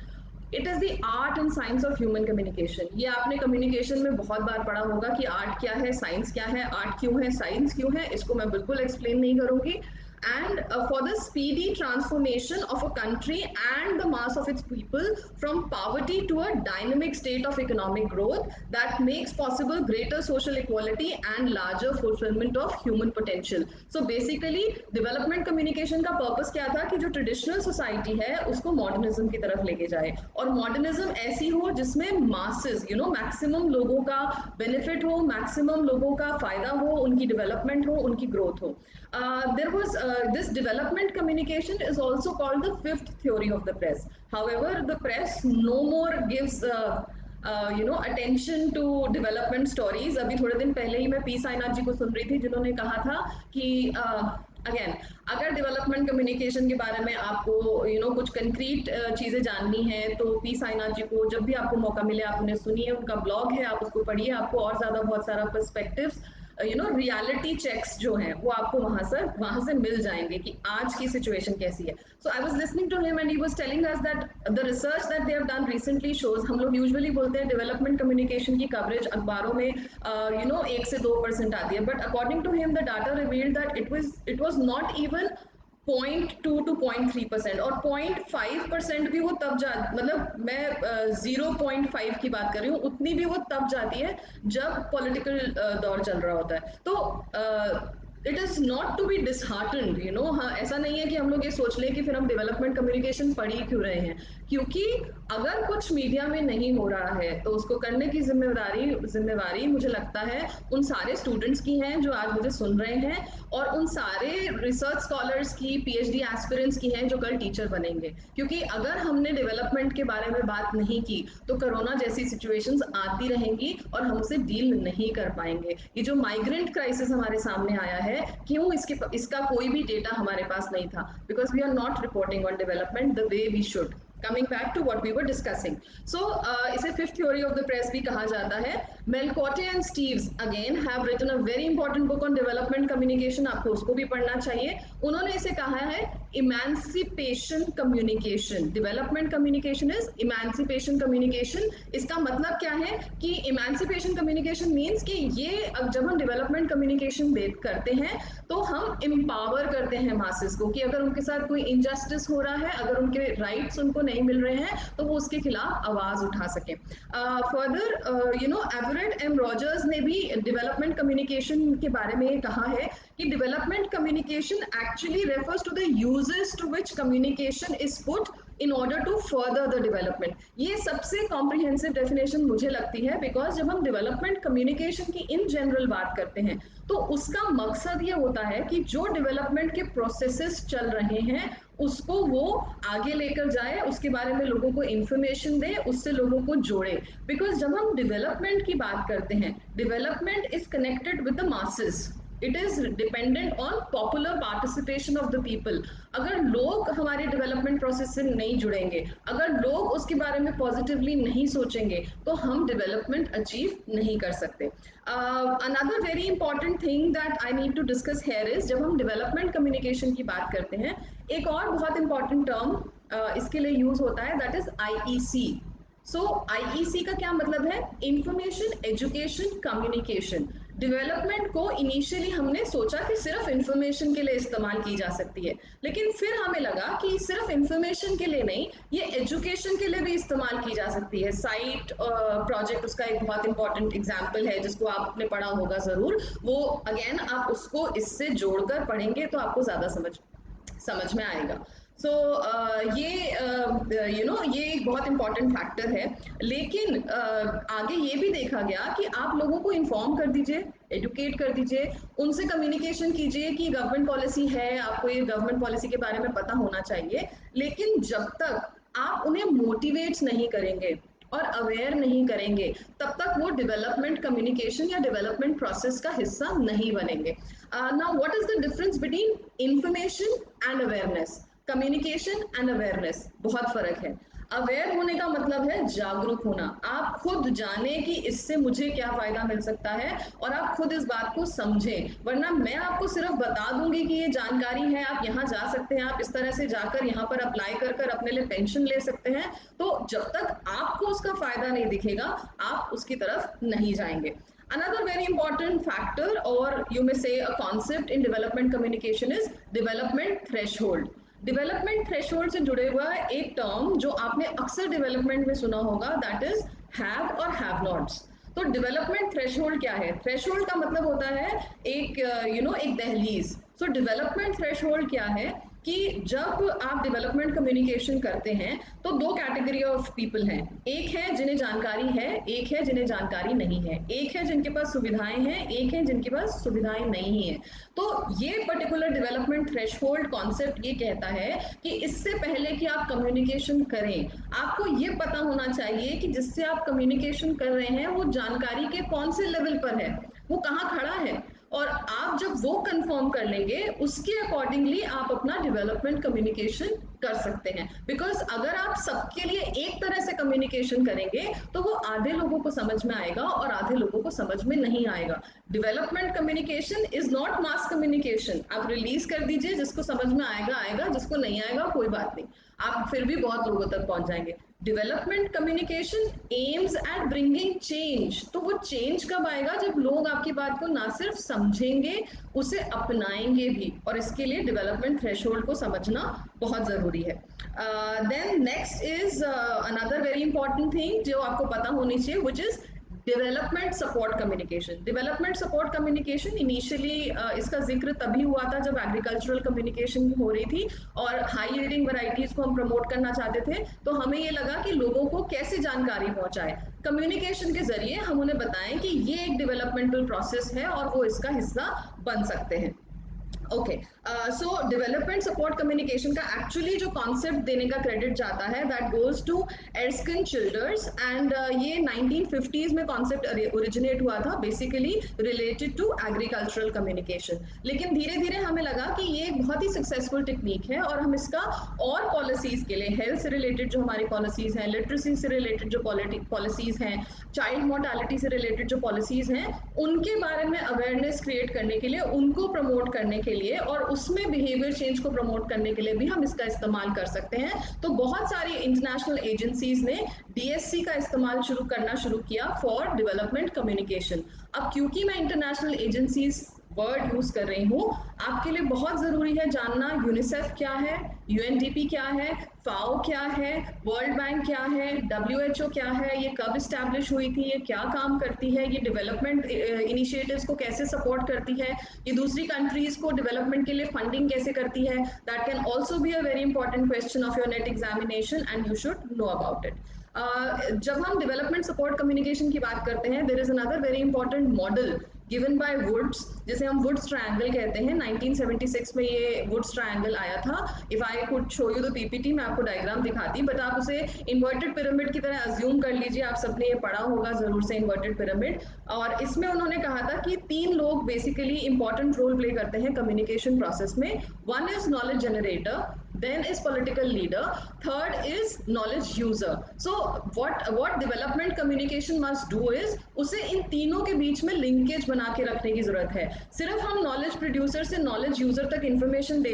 It is the art and science of human communication. ये आपने communication में बहुत बार पढ़ा होगा कि आर्ट क्या है, साइंस क्या है, आर्ट क्यों है, साइंस क्यों है, इसको मैं बिल्कुल एक्सप्लेन नहीं करूंगी। And for the speedy transformation of a country and the mass of its people from poverty to a dynamic state of economic growth that makes possible greater social equality and larger fulfillment of human potential. So basically development communication का purpose क्या था कि जो traditional society है उसको modernism की तरफ लेके जाए, और मॉडर्निज्म ऐसी हो जिसमें मासेस मैक्सिमम लोगों का बेनिफिट हो, मैक्सिमम लोगों का फायदा हो, उनकी डेवलपमेंट हो, उनकी ग्रोथ हो। There was this development communication is also called the fifth theory of the press. However the press no more gives attention to development stories. अभी थोड़े दिन पहले ही मैं पी साईनाथ जी को सुन रही थी जिन्होंने कहा था कि अगेन अगर डेवलपमेंट कम्युनिकेशन के बारे में आपको कुछ कंक्रीट चीजें जाननी है तो पी साईनाथ जी को जब भी आपको मौका मिले आप उन्हें सुनिए, उनका ब्लॉग है, आप उसको पढ़िए, आपको और ज्यादा बहुत सारा पर्सपेक्टिव्स रियलिटी चेक्स जो हैं वो आपको वहां से मिल जाएंगे कि आज की सिचुएशन कैसी है. So I was listening to him and he was telling us that the research that they have done recently shows, हम लोग यूजुअली बोलते हैं डेवलपमेंट कम्युनिकेशन की कवरेज अखबारों में 1 से 2% आती है, but according to him the data revealed that it was not even 0.2 to 0.3%, और 0.5% भी वो तब जा, मतलब मैं 0.5 की बात कर रही हूँ, उतनी भी वो तब जाती है जब पॉलिटिकल दौर चल रहा होता है. तो it is not to be disheartened, हाँ, ऐसा नहीं है कि हम लोग ये सोच लें कि फिर हम डेवलपमेंट कम्युनिकेशन पढ़ ही क्यों रहे हैं, क्योंकि अगर कुछ मीडिया में नहीं हो रहा है तो उसको करने की जिम्मेवारी मुझे लगता है उन सारे स्टूडेंट्स की है जो आज मुझे सुन रहे हैं, और उन सारे रिसर्च स्कॉलर्स की, पीएचडी एस्पिरेंट्स की हैं जो कल टीचर बनेंगे. क्योंकि अगर हमने डेवलपमेंट के बारे में बात नहीं की तो कोरोना जैसी सिचुएशंस आती रहेंगी और हम उसे डील नहीं कर पाएंगे. ये जो माइग्रेंट क्राइसिस हमारे सामने आया है, क्यों इसका कोई भी डेटा हमारे पास नहीं था, because we are not reporting on development the way we should. Coming back to what we were discussing, so इसे fifth theory of the press भी कहा जाता है. Melcote and Steves again have written a very important book on development communication, आपको उसको भी पढ़ना चाहिए. उन्होंने इसे कहा है emancipation communication. Development communication is emancipation communication. इसका मतलब क्या है कि emancipation communication means कि ये जब हम development communication करते हैं तो हम empower करते हैं masses को, कि अगर उनके साथ कोई injustice हो रहा है, अगर उनके rights उनको नहीं मिल रहे हैं तो वो उसके खिलाफ आवाज उठा सके. फर्दर एवरेट एम रॉजर्स ने भी डेवलपमेंट कम्युनिकेशन के बारे में ये कहा है कि development communication actually refers to the uses to which communication is put in order to further the development. ये सबसे comprehensive definition मुझे लगती है, because जब हम development communication की in general बात करते हैं तो उसका मकसद ये होता है कि जो development के processes चल रहे हैं उसको वो आगे लेकर जाए, उसके बारे में लोगों को information दे, उससे लोगों को जोड़े. Because जब हम development की बात करते हैं, development is connected with the masses. It is dependent on popular participation of the people. अगर लोग हमारे डेवलपमेंट प्रोसेस से नहीं जुड़ेंगे, अगर लोग उसके बारे में पॉजिटिवली नहीं सोचेंगे, तो हम डेवलपमेंट अचीव नहीं कर सकते. Another very important thing that I need to discuss here is, जब हम डेवलपमेंट कम्युनिकेशन की बात करते हैं, एक और बहुत इंपॉर्टेंट टर्म इसके लिए यूज होता है, that is IEC. So IEC का क्या मतलब है? Information, education, communication. डेवलपमेंट को इनिशियली हमने सोचा कि सिर्फ इंफॉर्मेशन के लिए इस्तेमाल की जा सकती है, लेकिन फिर हमें लगा कि सिर्फ इंफॉर्मेशन के लिए नहीं, ये एजुकेशन के लिए भी इस्तेमाल की जा सकती है. साइट प्रोजेक्ट उसका एक बहुत इंपॉर्टेंट एग्जाम्पल है जिसको आपने पढ़ा होगा जरूर. वो अगेन आप उसको इससे जोड़कर पढ़ेंगे तो आपको ज्यादा समझ में आएगा. सो ये एक बहुत इंपॉर्टेंट फैक्टर है. लेकिन आगे ये भी देखा गया कि आप लोगों को इन्फॉर्म कर दीजिए, एडुकेट कर दीजिए, उनसे कम्युनिकेशन कीजिए कि गवर्नमेंट पॉलिसी है, आपको ये गवर्नमेंट पॉलिसी के बारे में पता होना चाहिए. लेकिन जब तक आप उन्हें मोटिवेट नहीं करेंगे और अवेयर नहीं करेंगे, तब तक वो डेवलपमेंट कम्युनिकेशन या डेवलपमेंट प्रोसेस का हिस्सा नहीं बनेंगे. Now what is the difference between information and awareness? Communication and awareness, बहुत फर्क है. अवेयर होने का मतलब है जागरूक होना, आप खुद जाने कि इससे मुझे क्या फायदा मिल सकता है और आप खुद इस बात को समझें. वरना मैं आपको सिर्फ बता दूंगी कि ये जानकारी है, आप यहाँ जा सकते हैं, आप इस तरह से जाकर यहाँ पर अप्लाई कर कर अपने लिए पेंशन ले सकते हैं, तो जब तक आपको उसका फायदा नहीं दिखेगा आप उसकी तरफ नहीं जाएंगे. Another very important factor, or you may say a concept in development communication, is development threshold. Development threshold से जुड़े हुआ एक टर्म जो आपने अक्सर डेवलपमेंट में सुना होगा, दैट इज हैव और हैव नॉट्स. तो डेवलपमेंट थ्रेशोल्ड क्या है? थ्रेशोल्ड का मतलब होता है एक एक दहलीज. सो डेवलपमेंट थ्रेशोल्ड क्या है कि जब आप डेवलपमेंट कम्युनिकेशन करते हैं तो दो कैटेगरी ऑफ पीपल हैं. एक है जिन्हें जानकारी है, एक है जिन्हें जानकारी नहीं है. एक है जिनके पास सुविधाएं हैं, एक है जिनके पास सुविधाएं नहीं है. तो ये पर्टिकुलर डेवलपमेंट थ्रेशोल्ड कॉन्सेप्ट ये कहता है कि इससे पहले कि आप कम्युनिकेशन करें, आपको ये पता होना चाहिए कि जिससे आप कम्युनिकेशन कर रहे हैं वो जानकारी के कौन से लेवल पर है, वो कहाँ खड़ा है, और आप आप जब वो कंफर्म कर लेंगे उसके अकॉर्डिंगली आप अपना डेवलपमेंट कम्युनिकेशन कर सकते हैं। बिकॉज अगर आप सबके लिए एक तरह से कम्युनिकेशन करेंगे तो वो आधे लोगों को समझ में आएगा और आधे लोगों को समझ में नहीं आएगा। Development communication is not mass communication. आप रिलीज कर दीजिए, जिसको समझ में आएगा आएगा, जिसको नहीं आएगा कोई बात नहीं, आप फिर भी बहुत लोगों तक पहुंच जाएंगे। Development communication aims at bringing change. तो वो चेंज कब आएगा? जब लोग आपकी बात को ना सिर्फ समझेंगे, उसे अपनाएंगे भी, और इसके लिए डेवलपमेंट थ्रेशोल्ड को समझना बहुत जरूरी है। Then next is another very important thing जो आपको पता होनी चाहिए, which is development support communication. Development support communication initially इसका जिक्र तभी हुआ था जब एग्रीकल्चरल कम्युनिकेशन हो रही थी और हाई यील्डिंग वैरायटीज को हम प्रमोट करना चाहते थे। तो हमें ये लगा कि लोगों को कैसे जानकारी पहुंचाए, कम्युनिकेशन के जरिए हम उन्हें बताएं कि ये एक डेवलपमेंटल प्रोसेस है और वो इसका हिस्सा बन सकते हैं। Okay, so development support communication का एक्चुअली जो कॉन्सेप्ट देने का क्रेडिट जाता है that goes to Erskine Childers, and ये 1950s में कॉन्सेप्ट ओरिजिनेट हुआ था, basically related to agricultural communication. लेकिन धीरे धीरे हमें लगा कि ये एक बहुत ही सक्सेसफुल टेक्निक है और हम इसका और पॉलिसीज के लिए, हेल्थ से रिलेटेड जो हमारी पॉलिसीज हैं, लिटरेसी से रिलेटेड जो पॉलिसीज हैं, चाइल्ड मोर्टालिटी से रिलेटेड जो पॉलिसीज हैं, उनके बारे में अवेयरनेस क्रिएट करने के लिए, उनको प्रमोट करने के लिए और उसमें बिहेवियर चेंज को प्रमोट करने के लिए भी हम इसका इस्तेमाल कर सकते हैं। तो बहुत सारी इंटरनेशनल एजेंसीज ने डीएससी का इस्तेमाल करना शुरू किया फॉर डेवलपमेंट कम्युनिकेशन। अब क्योंकि मैं इंटरनेशनल एजेंसीज वर्ड यूज कर रही हूँ, आपके लिए बहुत जरूरी है जानना यूनिसेफ क्या है, यूएनडीपी क्या है, फाओ क्या है, वर्ल्ड बैंक क्या है, डब्ल्यूएचओ क्या है, ये कब इस्टेब्लिश हुई थी, ये क्या काम करती है, ये डेवलपमेंट इनिशिएटिव्स को कैसे सपोर्ट करती है, ये दूसरी कंट्रीज को डेवलपमेंट के लिए फंडिंग कैसे करती है। That can also be a very important question of your NET examination and you should know about it. जब हम डेवलपमेंट सपोर्ट कम्युनिकेशन की बात करते हैं, there is another very important model given by Woods, जिसे हम वुड्स ट्रायंगल कहते हैं। 1976 में ये वुड्स ट्रायंगल आया था। If I could show you the PPT, मैं आपको डायग्राम दिखाती, बट आप उसे इन्वर्टेड पिरामिड की तरह अज्यूम कर लीजिए। आप सबने ये पढ़ा होगा जरूर से, इन्वर्टेड पिरामिड। और इसमें उन्होंने कहा था कि तीन लोग बेसिकली इंपॉर्टेंट रोल प्ले करते हैं कम्युनिकेशन प्रोसेस में। One is knowledge generator, then is political leader, third is knowledge user. So what development communication must do is उसे इन तीनों के बीच में लिंकेज बना के रखने की जरूरत है। सिर्फ हम नॉलेज प्रोड्यूसर से नॉलेज यूजर तक इंफॉर्मेशन दे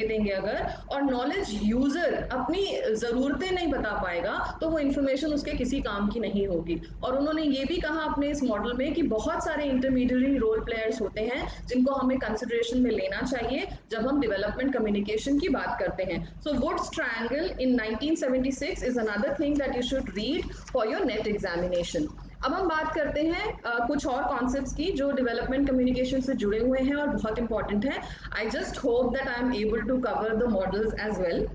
देंगे अगर, और नॉलेज यूजर अपनी जरूरतें नहीं बता पाएगा, तो वो इंफॉर्मेशन उसके किसी काम की नहीं होगी। और उन्होंने ये भी कहा अपने इस मॉडल में कि बहुत सारे इंटरमीडिएट रोल प्लेयर्स होते हैं जिनको हमें कंसिडरेशन में लेना चाहिए जब हम डेवलपमेंट कम्युनिकेशन की बात करते हैं। So Woods triangle in 1976 is another thing that you should read for your net examination. अब हम बात करते हैं कुछ और कॉन्सेप्ट्स की जो डेवलपमेंट कम्युनिकेशन से जुड़े हुए हैं और बहुत इंपॉर्टेंट है। I just hope that I am able to cover the models as well.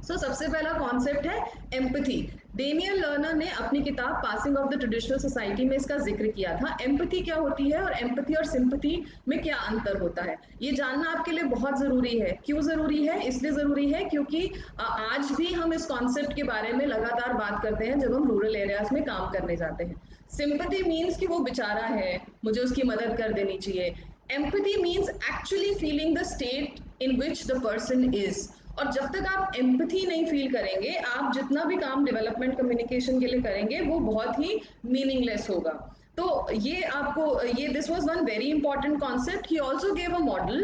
सो सबसे पहला कॉन्सेप्ट है एम्पैथी। डेनियल लर्नर ने अपनी किताब passing of the traditional society में इसका जिक्र किया था। एम्पैथी क्या होती है और एम्पैथी और सिंपैथी में क्या अंतर होता है, ये जानना आपके लिए बहुत जरूरी है। क्यों जरूरी है? इसलिए जरूरी है क्योंकि आज भी हम इस कॉन्सेप्ट के बारे में लगातार बात करते हैं जब हम रूरल एरियाज में काम करने जाते हैं। सिंपैथी मीन्स कि वो बेचारा है, मुझे उसकी मदद कर देनी चाहिए। Empathy means actually feeling the state in which the person is. और जब तक आप एम्पैथी नहीं फील करेंगे, आप जितना भी काम डेवलपमेंट कम्युनिकेशन के लिए करेंगे वो बहुत ही मीनिंगलेस होगा। तो ये आपको, ये this was one very important concept. He also gave a model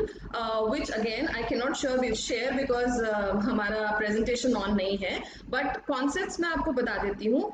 which again I can not share because हमारा प्रेजेंटेशन ऑन नहीं है, बट कॉन्सेप्ट्स मैं आपको बता देती हूँ।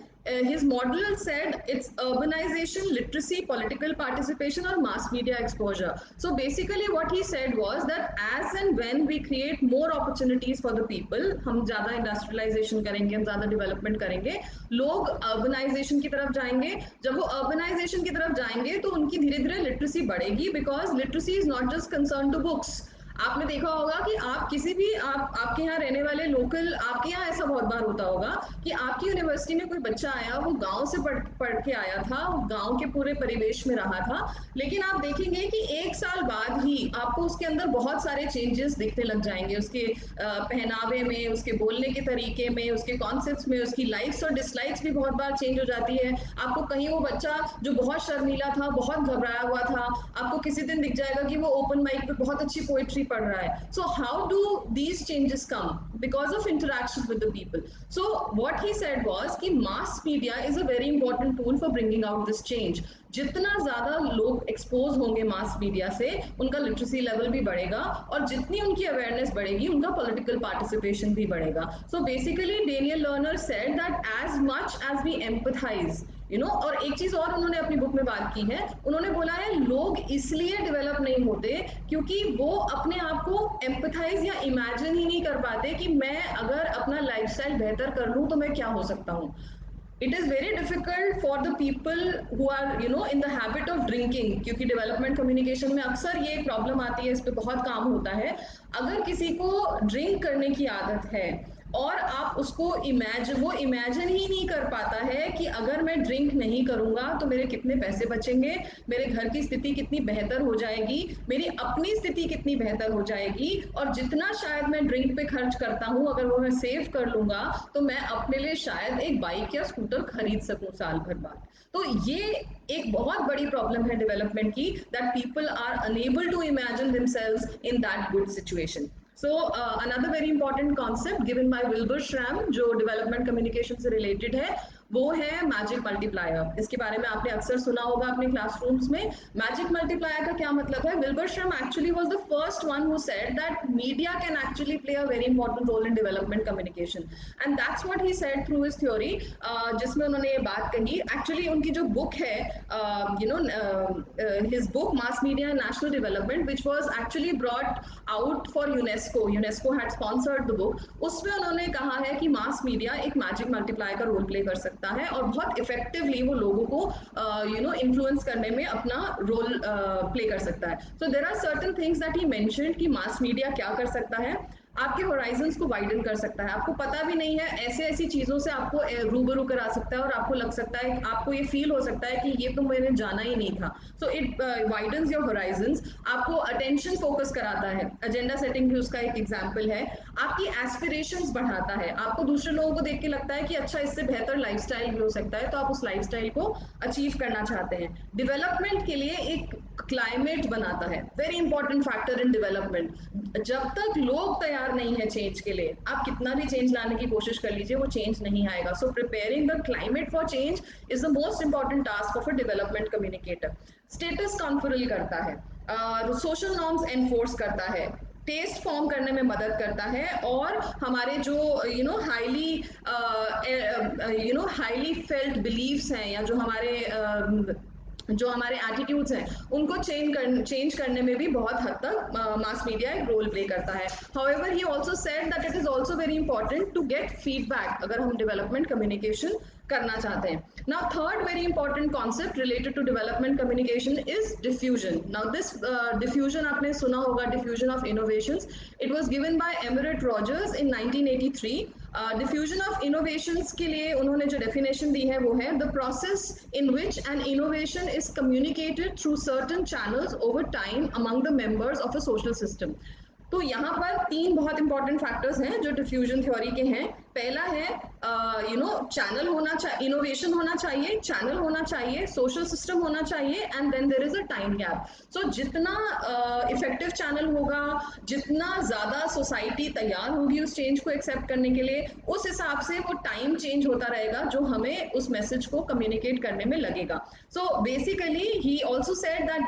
His model said it's urbanization, literacy, political participation or mass media exposure. So basically what he said was that as and when we create more opportunities for the people, हम ज़्यादा industrialization करेंगे, हम ज़्यादा development करेंगे, लोग urbanization की तरफ जाएंगे। जब वो urbanization की तरफ जाएंगे तो उनकी धीरे धीरे literacy बढ़ेगी, because literacy is not just concerned to books. आपने देखा होगा कि आप किसी भी आपके यहाँ रहने वाले लोकल, आपके यहाँ ऐसा बहुत बार होता होगा कि आपकी यूनिवर्सिटी में कोई बच्चा आया, वो गांव से पढ़ के आया था, वो गांव के पूरे परिवेश में रहा था, लेकिन आप देखेंगे कि एक साल बाद ही आपको उसके अंदर बहुत सारे चेंजेस दिखने लग जाएंगे, उसके पहनावे में, उसके बोलने के तरीके में, उसके कॉन्सेप्ट्स में, उसकी लाइक्स और डिसलाइक्स भी बहुत बार चेंज हो जाती है। आपको कहीं वो बच्चा जो बहुत शर्मीला था, बहुत घबराया हुआ था, आपको किसी दिन दिख जाएगा कि वो ओपन माइक पे बहुत अच्छी पोएट्री पढ़ रहा है। So how do these changes come? Because of interaction with the people. So what he said was कि mass media is a very important tool for bringing out this change. जितना ज्यादा लोग एक्सपोज होंगे mass media से, उनका literacy level भी बढ़ेगा, और जितनी उनकी अवेयरनेस बढ़ेगी, उनका पॉलिटिकल पार्टिसिपेशन भी बढ़ेगा. So basically Daniel Lerner said that as much as we empathise, और एक चीज और उन्होंने अपनी बुक में बात की है, उन्होंने बोला है लोग इसलिए डेवलप नहीं होते क्योंकि वो अपने आप को एम्पथाइज या इमेजिन ही नहीं कर पाते कि मैं अगर अपना लाइफस्टाइल बेहतर कर लूं तो मैं क्या हो सकता हूं. It is very difficult for the people who are in the habit of drinking, क्योंकि डेवलपमेंट कम्युनिकेशन में अक्सर ये प्रॉब्लम आती है, इस पे बहुत काम होता है. अगर किसी को ड्रिंक करने की आदत है और आप उसको वो इमेजिन ही नहीं कर पाता है कि अगर मैं ड्रिंक नहीं करूंगा तो मेरे कितने पैसे बचेंगे, मेरे घर की स्थिति कितनी बेहतर हो जाएगी, मेरी अपनी स्थिति कितनी बेहतर हो जाएगी, और जितना शायद मैं ड्रिंक पे खर्च करता हूं अगर वो मैं सेव कर लूंगा तो मैं अपने लिए शायद एक बाइक या स्कूटर खरीद सकूं साल भर बाद. तो ये एक बहुत बड़ी प्रॉब्लम है डेवलपमेंट की, that people are unable to imagine themselves in that good situation. So another very important concept given by Wilbur Schramm जो डेवलपमेंट कम्युनिकेशन से रिलेटेड है, वो है मैजिक मल्टीप्लायर. इसके बारे में आपने अक्सर सुना होगा अपने क्लासरूम्स में. मैजिक मल्टीप्लायर का क्या मतलब है? Wilbur Schramm actually was the first one who said that media can actually play a very important role in development communication, and that's what he said through his theory, जिसमें उन्होंने ये बात कही. Actually उनकी जो बुक है, his book mass media national development, which was actually brought out for UNESCO had sponsored the book. उसमें उन्होंने कहा है कि मास मीडिया एक मैजिक मल्टीप्लायर का रोल प्ले कर सकता है और बहुत इफेक्टिवली वो लोगों को इन्फ्लुएंस करने में अपना रोल प्ले कर सकता है. So there are certain things that he mentioned कि मास मीडिया क्या कर सकता है. आपके होराइजन्स को वाइडन कर सकता है, आपको पता भी नहीं है, ऐसे ऐसी चीजों से आपको रूबरू करा सकता है और आपको लग सकता है, आपको ये फील हो सकता है कि ये तो मैंने जाना ही नहीं था. So it widens your Horizons, आपको अटेंशन फोकस कराता है, एजेंडा सेटिंग भी उसका एक एग्जाम्पल है. आपकी एस्पिरेशंस बढ़ाता है, आपको दूसरे लोगों को देख के लगता है कि अच्छा इससे बेहतर लाइफस्टाइल भी हो सकता है, तो आप उस लाइफस्टाइल को अचीव करना चाहते हैं. डेवलपमेंट के लिए एक क्लाइमेट बनाता है, very important factor in development. जब तक लोग तैयार नहीं है चेंज के लिए, आप कितना भी चेंज लाने की कोशिश कर लीजिए, वो चेंज नहीं आएगा. So preparing the climate for change is the most important task of a development communicator. Status conferral करता है, सोशल नॉर्म्स एनफोर्स करता है, टेस्ट फॉर्म करने में मदद करता है, और हमारे जो हाईली फेल्ट बिलीव्स हैं, या जो हमारे एटीट्यूड्स हैं, उनको चेंज करने में भी बहुत हद तक मास मीडिया एक रोल प्ले करता है. However he also said that it is also very important to get feedback अगर हम डेवलपमेंट कम्युनिकेशन करना चाहते हैं. Now third very important concept related to development communication is diffusion. Now this diffusion आपने सुना होगा, diffusion of innovations. It was given by Everett Rogers in 1983. Diffusion of innovations के लिए उन्होंने जो डेफिनेशन दी है वो है the process in which N innovation is communicated through certain channels over time among the members of a social system. तो यहाँ पर तीन बहुत इंपॉर्टेंट फैक्टर्स हैं जो डिफ्यूजन थ्योरी के हैं. पहला है चैनल होना चाहिए, इनोवेशन होना चाहिए, चैनल होना चाहिए, सोशल सिस्टम होना चाहिए, and then there is a time gap. So जितना इफेक्टिव चैनल होगा, जितना ज्यादा सोसाइटी तैयार होगी उस चेंज को एक्सेप्ट करने के लिए, उस हिसाब से वो टाइम चेंज होता रहेगा जो हमें उस मैसेज को कम्युनिकेट करने में लगेगा. So basically he also said that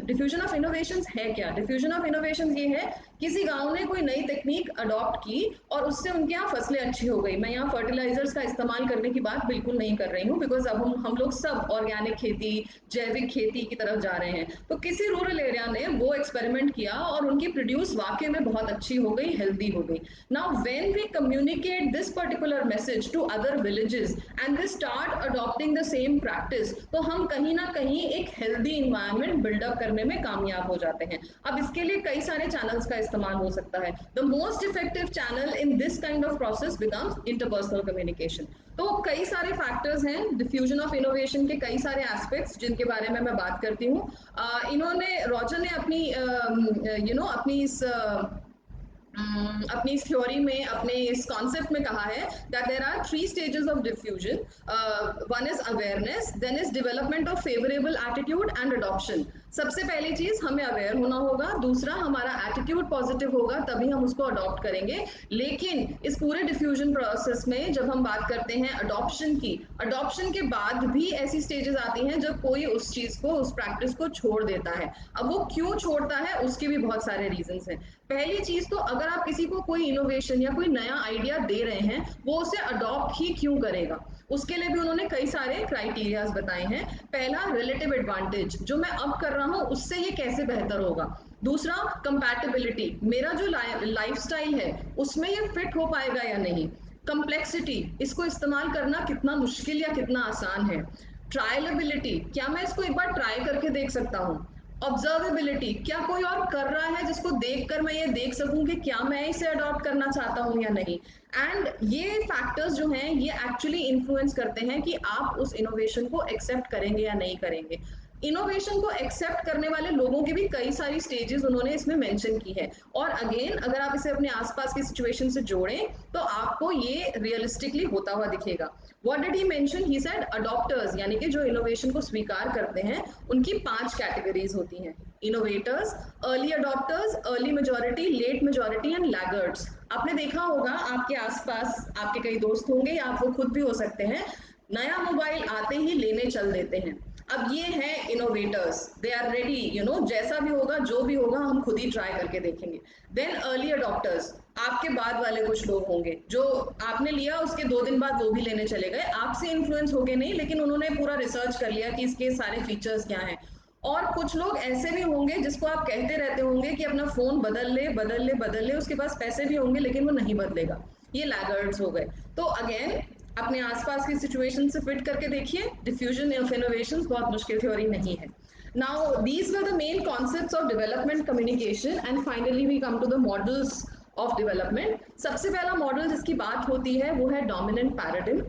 diffusion of innovation है क्या? डिफ्यूजन ऑफ इनोवेशन ये है, किसी गांव ने कोई नई टेक्निक अडॉप्ट की और उससे उनके यहाँ फसलें अच्छी हो गई. मैं यहाँ फर्टिलाइजर्स का इस्तेमाल करने की बात बिल्कुल नहीं कर रही हूँ, बिकॉज अब हम लोग सब ऑर्गेनिक खेती, जैविक खेती की तरफ जा रहे हैं. तो किसी रूरल एरिया ने वो एक्सपेरिमेंट किया और उनकी प्रोड्यूस वाकई में बहुत अच्छी हो गई, हेल्दी हो गई. Now when we communicate this particular message to other villages and they start adopting the same practice, तो हम कहीं ना कहीं एक हेल्दी इन्वायरमेंट बिल्डअप करने में कामयाब हो जाते हैं. अब इसके लिए कई सारे चैनल्स का इस्तेमाल हो सकता है. The most effective channel in this kind of process becomes interpersonal personal communication. तो कई सारे फैक्टर्स हैं डिफ्यूजन ऑफ इनोवेशन के, कई सारे एस्पेक्ट्स जिनके बारे में मैं बात करती हूँ। इन्होंने रॉजर ने अपनी अपनी इस अपनी इस थ्योरी में, अपने इस कॉन्सेप्ट में कहा है that there are three stages of diffusion. One is awareness, then is development of favourable attitude and adoption. सबसे पहली चीज हमें अवेयर होना होगा, दूसरा हमारा एटीट्यूड पॉजिटिव होगा, तभी हम उसको अडॉप्ट करेंगे। लेकिन इस पूरे डिफ्यूजन प्रोसेस में जब हम बात करते हैं अडॉप्शन की, अडॉप्शन के बाद भी ऐसी स्टेजेस आती हैं जब कोई उस चीज को, उस प्रैक्टिस को छोड़ देता है। अब वो क्यों छोड़ता है उसके भी बहुत सारे रीजंस हैं। पहली चीज तो अगर आप किसी को कोई इनोवेशन या कोई नया आइडिया दे रहे हैं, वो उसे अडॉप्ट ही क्यों करेगा, उसके लिए भी उन्होंने कई सारे क्राइटेरियाज बताए हैं। पहला, रिलेटिव एडवांटेज, जो मैं अब कर रहा हूं उससे ये कैसे बेहतर होगा। दूसरा, कंपैटिबिलिटी, मेरा जो लाइफस्टाइल है उसमें ये फिट हो पाएगा या नहीं। कंप्लेक्सिटी, इसको इस्तेमाल करना कितना मुश्किल या कितना आसान है। ट्रायलेबिलिटी, क्या मैं इसको एक बार ट्राई करके देख सकता हूँ। ऑब्जर्वेबिलिटी, क्या कोई और कर रहा है जिसको देखकर मैं ये देख सकूं कि क्या मैं इसे अडॉप्ट करना चाहता हूं या नहीं। एंड ये फैक्टर्स जो हैं ये एक्चुअली इन्फ्लुएंस करते हैं कि आप उस इनोवेशन को एक्सेप्ट करेंगे या नहीं करेंगे। इनोवेशन को एक्सेप्ट करने वाले लोगों की भी कई सारी स्टेजेस उन्होंने इसमें मेंशन की है। और अगेन अगर आप इसे अपने आसपास की सिचुएशन से जोड़ें तो आपको ये रियलिस्टिकली होता हुआ दिखेगा। What did he mention, he said adopters, यानी कि जो इनोवेशन को स्वीकार करते हैं उनकी 5 कैटेगरीज होती हैं। Innovators, early adopters, early majority, late majority and laggards. आपने देखा होगा आपके आसपास आपके कई दोस्त होंगे या आप वो खुद भी हो सकते हैं, नया मोबाइल आते ही लेने चल देते हैं। अब ये है इनोवेटर्स, दे आर रेडी, जैसा भी होगा जो भी होगा हम खुद ही ट्राई करके देखेंगे। देन अर्ली अडॉप्टर्स, आपके बाद वाले कुछ लोग होंगे जो आपने लिया उसके 2 दिन बाद वो भी लेने चले गए, आपसे इन्फ्लुएंस हो गए नहीं, लेकिन उन्होंने पूरा रिसर्च कर लिया कि इसके सारे फीचर्स क्या हैं। और कुछ लोग ऐसे भी होंगे जिसको आप कहते रहते होंगे कि अपना फोन बदल ले बदल ले बदल ले, उसके पास पैसे भी होंगे लेकिन वो नहीं बदलेगा। ये लैगर्ड्स हो गए। तो अगेन अपने आसपास की सिचुएशन से फिट करके देखिए, डिफ्यूजन ऑफ इनोवेशंस बहुत मुश्किल थ्योरी नहीं है। Now, these were the main concepts of development communication, and finally we come to the models of development. सबसे पहला मॉडल जिसकी बात होती है वो है dominant paradigm.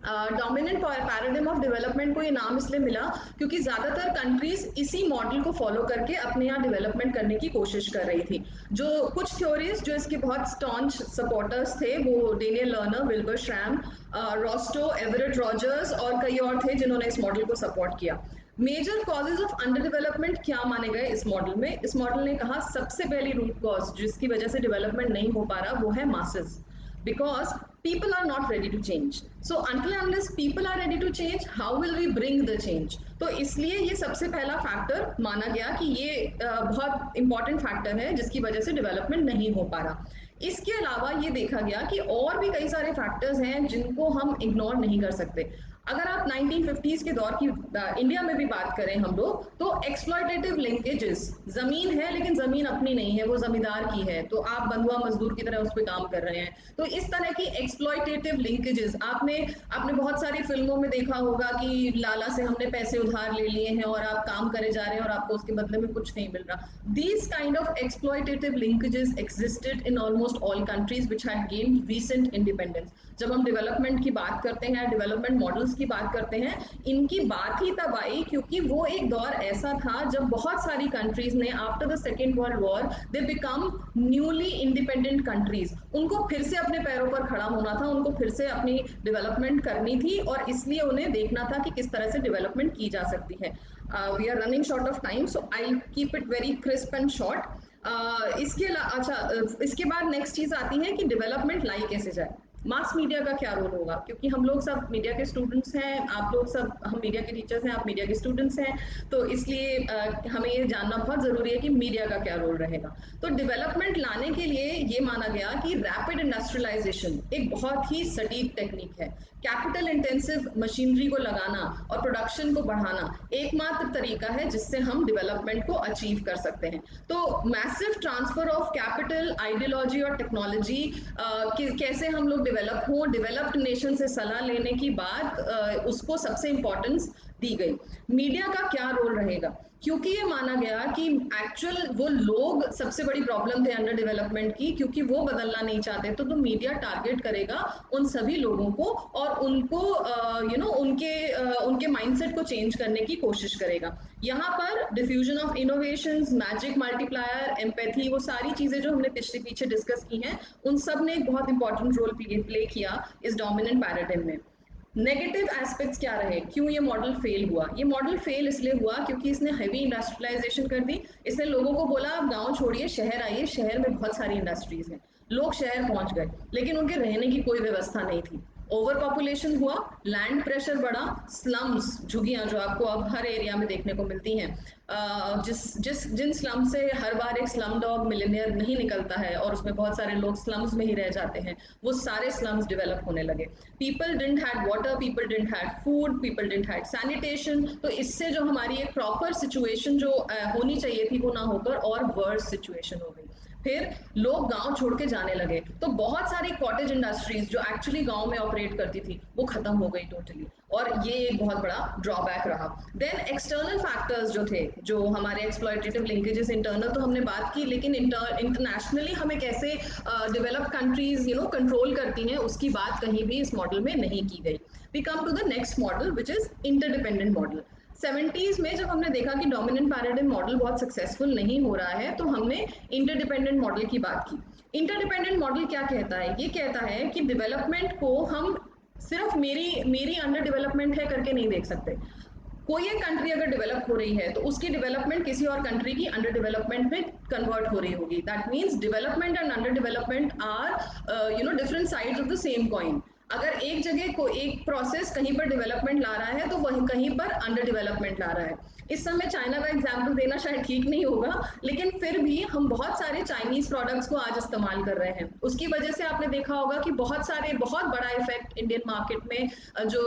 Dominant paradigm of development को ये नाम इसलिए मिला क्योंकि ज्यादातर कंट्रीज इसी मॉडल को फॉलो करके अपने यहाँ डेवलपमेंट करने की कोशिश कर रही थी। जो कुछ थ्योरीज जो इसके बहुत स्टॉन्च सपोर्टर्स थे वो Daniel Lerner, Wilbur Schramm, Rostow, Everett Rogers और कई और थे जिन्होंने इस मॉडल को सपोर्ट किया। Major causes of underdevelopment क्या माने गए इस मॉडल में? इस मॉडल ने कहा सबसे पहली रूट कॉज जिसकी वजह से डेवलपमेंट नहीं हो पा रहा वो है masses, because people are not ready to change. So until and unless people are ready to change, how will we bring the change? तो इसलिए ये सबसे पहला फैक्टर माना गया कि ये बहुत इंपॉर्टेंट फैक्टर है जिसकी वजह से डेवलपमेंट नहीं हो पा रहा। इसके अलावा ये देखा गया कि और भी कई सारे फैक्टर्स हैं जिनको हम इग्नोर नहीं कर सकते। अगर आप 1950s के दौर की इंडिया में भी बात करें हम लोग, तो एक्सप्लॉयटेटिव लिंकेजेस, जमीन है लेकिन जमीन अपनी नहीं है, वो जमींदार की है, तो आप बंधुआ मजदूर की तरह उस पर काम कर रहे हैं। तो इस तरह की एक्सप्लॉयटेटिव लिंकेजेस आपने आपने बहुत सारी फिल्मों में देखा होगा कि लाला से हमने पैसे उधार ले लिए हैं और आप काम करे जा रहे हैं और आपको उसके बदले में कुछ नहीं मिल रहा। These kind of exploitative linkages existed in almost all countries which had gained recent independence. जब हम डेवलपमेंट की बात करते हैं, डेवलपमेंट मॉडल्स की बात करते हैं, इनकी बात ही तब आई क्योंकि वो एक दौर ऐसा था जब बहुत सारी कंट्रीज ने after the second world war they become newly independent countries. उनको फिर से अपने पैरों पर खड़ा होना था, उनको फिर से अपनी डेवलपमेंट करनी थी और इसलिए उन्हें देखना था कि किस तरह से डेवलपमेंट की जा सकती है। We are running short of time so I keep it very crisp and short. इसके बाद नेक्स्ट चीज आती है कि डेवलपमेंट लाई कैसे जाए। मास मीडिया का क्या रोल होगा, क्योंकि हम लोग सब मीडिया के स्टूडेंट्स हैं, आप लोग सब, हम मीडिया के टीचर्स हैं, आप मीडिया के स्टूडेंट्स हैं, तो इसलिए हमें ये जानना बहुत जरूरी है कि मीडिया का क्या रोल रहेगा। तो डेवलपमेंट लाने के लिए ये माना गया कि रैपिड इंडस्ट्रियलाइजेशन एक बहुत ही सटीक टेक्निक है। कैपिटल इंटेंसिव मशीनरी को लगाना और प्रोडक्शन को बढ़ाना एकमात्र तरीका है जिससे हम डेवलपमेंट को अचीव कर सकते हैं। तो massive transfer of capital, ideology और टेक्नोलॉजी कैसे हम लोग डेवलप हो, डेवलप्ड नेशन से सलाह लेने की बात उसको सबसे इंपॉर्टेंस दी गई। मीडिया का क्या रोल रहेगा? क्योंकि ये माना गया कि एक्चुअल वो लोग सबसे बड़ी प्रॉब्लम थे अंडर डेवलपमेंट की, क्योंकि वो बदलना नहीं चाहते तो मीडिया टारगेट करेगा उन सभी लोगों को और उनको उनके माइंडसेट को चेंज करने की कोशिश करेगा। यहाँ पर diffusion of innovations, magic multiplier, empathy, वो सारी चीजें जो हमने पिछले पीछे डिस्कस की हैं, उन सब ने एक बहुत इंपॉर्टेंट रोल प्ले किया इस डोमिनेंट पैराडिम में। नेगेटिव एस्पेक्ट्स क्या रहे, क्यों ये मॉडल फेल हुआ? ये मॉडल फेल इसलिए हुआ क्योंकि इसने हैवी इंडस्ट्रियलाइजेशन कर दी। इसने लोगों को बोला आप गांव छोड़िए शहर आइए, शहर में बहुत सारी इंडस्ट्रीज हैं। लोग शहर पहुंच गए लेकिन उनके रहने की कोई व्यवस्था नहीं थी। ओवर पॉपुलेशन हुआ, लैंड प्रेशर बढ़ा, स्लम्स, झुग्गियां जो आपको अब हर एरिया में देखने को मिलती हैं, जिस जिस जिन स्लम से हर बार एक स्लम डॉग मिलियनियर नहीं निकलता है और उसमें बहुत सारे लोग स्लम्स में ही रह जाते हैं, वो सारे स्लम्स डेवलप होने लगे। People didn't had water, people didn't had food, people didn't had sanitation. तो इससे जो हमारी एक प्रॉपर सिचुएशन जो होनी चाहिए थी वो ना होकर और वर्स सिचुएशन हो गई। फिर लोग गांव छोड़ के जाने लगे तो बहुत सारी कॉटेज इंडस्ट्रीज जो एक्चुअली गांव में ऑपरेट करती थी वो खत्म हो गई टोटली, और ये एक बहुत बड़ा ड्रॉबैक रहा। देन एक्सटर्नल फैक्टर्स जो थे, जो हमारे एक्सप्लॉयटेटिव लिंकेजेस, इंटरनल तो हमने बात की, लेकिन इंटरनेशनली हमें कैसे डेवलप कंट्रीज कंट्रोल करती हैं उसकी बात कहीं भी इस मॉडल में नहीं की गई। We come to the next model which is interdependent model. 70s में जब हमने देखा कि डोमिनेंट पैराडिम मॉडल बहुत सक्सेसफुल नहीं हो रहा है तो हमने इंटरडिपेंडेंट मॉडल की बात की। इंटरडिपेंडेंट मॉडल क्या कहता है? ये कहता है कि डेवलपमेंट को हम सिर्फ मेरी मेरी अंडर डेवलपमेंट है करके नहीं देख सकते। कोई एक कंट्री अगर डेवलप हो रही है तो उसकी डेवलपमेंट किसी और कंट्री की अंडर डेवलपमेंट में कन्वर्ट हो रही होगी। That means development and under development are different sides of the same coin. अगर एक जगह को एक प्रोसेस कहीं पर डेवलपमेंट ला रहा है तो वही कहीं पर अंडर डेवलपमेंट ला रहा है। इस समय चाइना का एग्जाम्पल देना शायद ठीक नहीं होगा, लेकिन फिर भी हम बहुत सारे चाइनीज प्रोडक्ट्स को आज इस्तेमाल कर रहे हैं। उसकी वजह से आपने देखा होगा कि बहुत बड़ा इफेक्ट इंडियन मार्केट में जो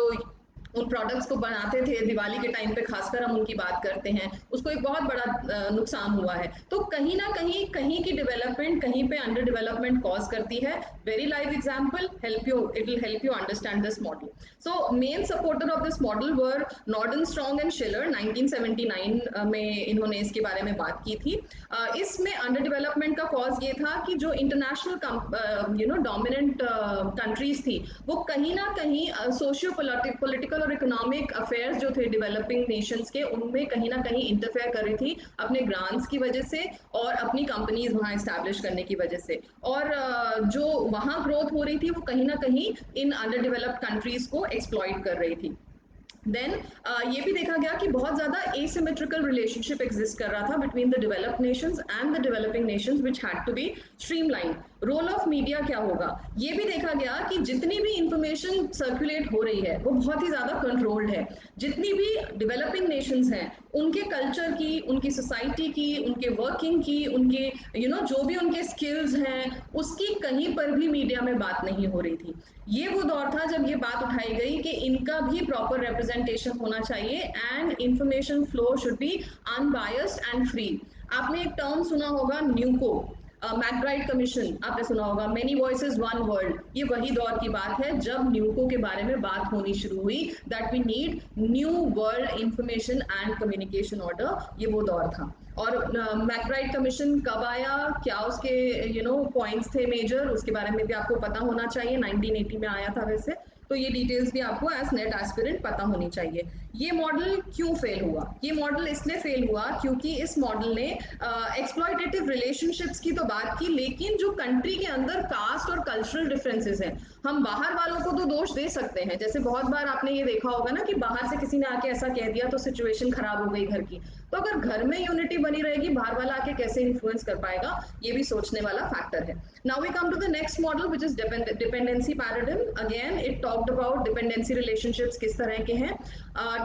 उन प्रोडक्ट्स को बनाते थे दिवाली के टाइम पे, खासकर हम उनकी बात करते हैं, उसको एक बहुत बड़ा नुकसान हुआ है। तो कहीं ना कहीं कहीं की डेवलपमेंट कहीं पे अंडर डेवलपमेंट कॉज करती है। Very live example, help you it will help you understand this model. So main supporter of this model were Nordenstreng and Schiller. 1979 में इन्होंने इसके बारे में बात की थी। इसमें अंडर डेवलपमेंट का कॉज ये था कि जो इंटरनेशनल डोमिनेंट कंट्रीज थी वो कहीं ना कहीं सोशियो पॉलिटिकल और इकोनॉमिक अफेयर्स जो थे डेवलपिंग नेशंस के, उनमें कहीं ना कहीं इंटरफेयर कर रही थी अपने ग्रांट्स की वजह से और अपनी कंपनीज वहां एस्टैब्लिश करने की वजह से। और जो वहां ग्रोथ हो रही थी वो कहीं ना कहीं इन अंडर डेवलप्ड कंट्रीज को एक्सप्लॉइट कर रही थी। देन ये भी देखा गया कि बहुत ज्यादा एसिमेट्रिकल रिलेशनशिप एग्जिस्ट कर रहा था between the developed nations and the developing nations which had to be streamline. Role of media क्या होगा? ये भी देखा गया कि जितनी भी इंफॉर्मेशन सर्कुलेट हो रही है वो बहुत ही ज्यादा कंट्रोल्ड है। जितनी भी डेवलपिंग नेशंस हैं उनके कल्चर की, उनकी सोसाइटी की, उनके वर्किंग की, उनके जो भी उनके स्किल्स हैं उसकी कहीं पर भी मीडिया में बात नहीं हो रही थी। ये वो दौर था जब ये बात उठाई गई कि इनका भी प्रॉपर रिप्रेजेंटेशन होना चाहिए and information flow should be unbiased and free. आपने एक टर्म सुना होगा न्यूको, मैकब्राइट कमीशन आपने सुना होगा, मेनी वॉइसेस वन वर्ल्ड। ये वही दौर की बात है जब न्यूको के बारे में बात होनी शुरू हुई, that we need new world information and communication order. ये वो दौर था। और मैकब्राइट कमीशन कब आया, क्या उसके पॉइंट्स थे मेजर, उसके बारे में भी आपको पता होना चाहिए। 1980 में आया था वैसे, तो ये डिटेल्स भी आपको एज नेट एस्पिरेंट पता होनी चाहिए। ये मॉडल क्यों फेल हुआ? ये मॉडल इसलिए फेल हुआ क्योंकि इस मॉडल ने एक्सप्लॉयटेटिव रिलेशनशिप्स की तो बात की, लेकिन जो कंट्री के अंदर कास्ट और कल्चरल डिफरेंसेस हैं, हम बाहर वालों को तो दोष दे सकते हैं। जैसे बहुत बार आपने ये देखा होगा ना कि बाहर से किसी ने आके ऐसा कह दिया तो सिचुएशन खराब हो गई घर की। तो अगर घर में यूनिटी बनी रहेगी, बाहर वाला आके कैसे इन्फ्लुएंस कर पाएगा? ये भी सोचने वाला फैक्टर है। Now we come to the next model which is dependency paradigm. Again it talked about dependency relationships किस तरह के हैं।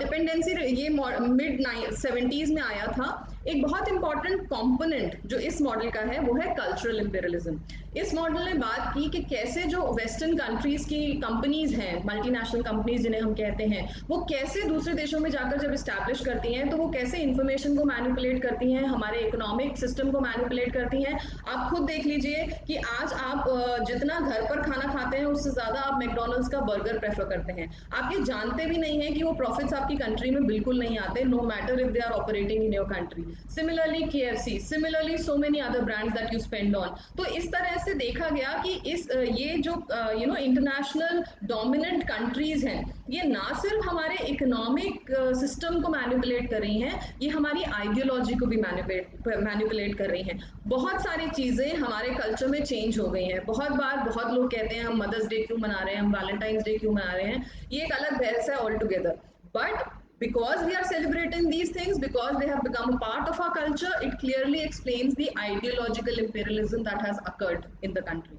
डिपेंडेंसी ये मिड 70s में आया था। एक बहुत इंपॉर्टेंट कंपोनेंट जो इस मॉडल का है वो है कल्चरल इंपीरियलिज्म। इस मॉडल ने बात की कि कैसे जो वेस्टर्न कंट्रीज की कंपनीज हैं, मल्टीनेशनल कंपनीज जिन्हें हम कहते हैं, वो कैसे दूसरे देशों में जाकर जब स्टैब्लिश करती हैं तो वो कैसे इंफॉर्मेशन को मैनिपुलेट करती हैं, हमारे इकोनॉमिक सिस्टम को मैनिपुलेट करती हैं। आप खुद देख लीजिए कि आज आप जितना घर पर खाना खाते हैं उससे ज्यादा आप मैकडॉनल्ड्स का बर्गर प्रेफर करते हैं। आप ये जानते भी नहीं है कि वो प्रॉफिट्स आपकी कंट्री में बिल्कुल नहीं आते, no matter if they are operating in your country. Similarly KFC, similarly so many other brands that you spend on. तो इस तरह से देखा गया कि इस ये जो इंटरनेशनल डोमिनेंट कंट्रीज हैं, ये ना सिर्फ हमारे इकोनॉमिक सिस्टम को मैनिपुलेट कर रही हैं, ये हमारी आइडियोलॉजी को भी मैनिपुलेट कर रही हैं। बहुत सारी चीजें हमारे कल्चर में चेंज हो गई हैं। बहुत बार बहुत लोग कहते हैं हम मदर्स डे क्यों मना रहे हैं, हम वैलेंटाइंस डे क्यों मना रहे हैं, ये एक अलग बहस है all together. But because we are celebrating these things, because they have become a part of our culture, it clearly explains the ideological imperialism that has occurred in the country.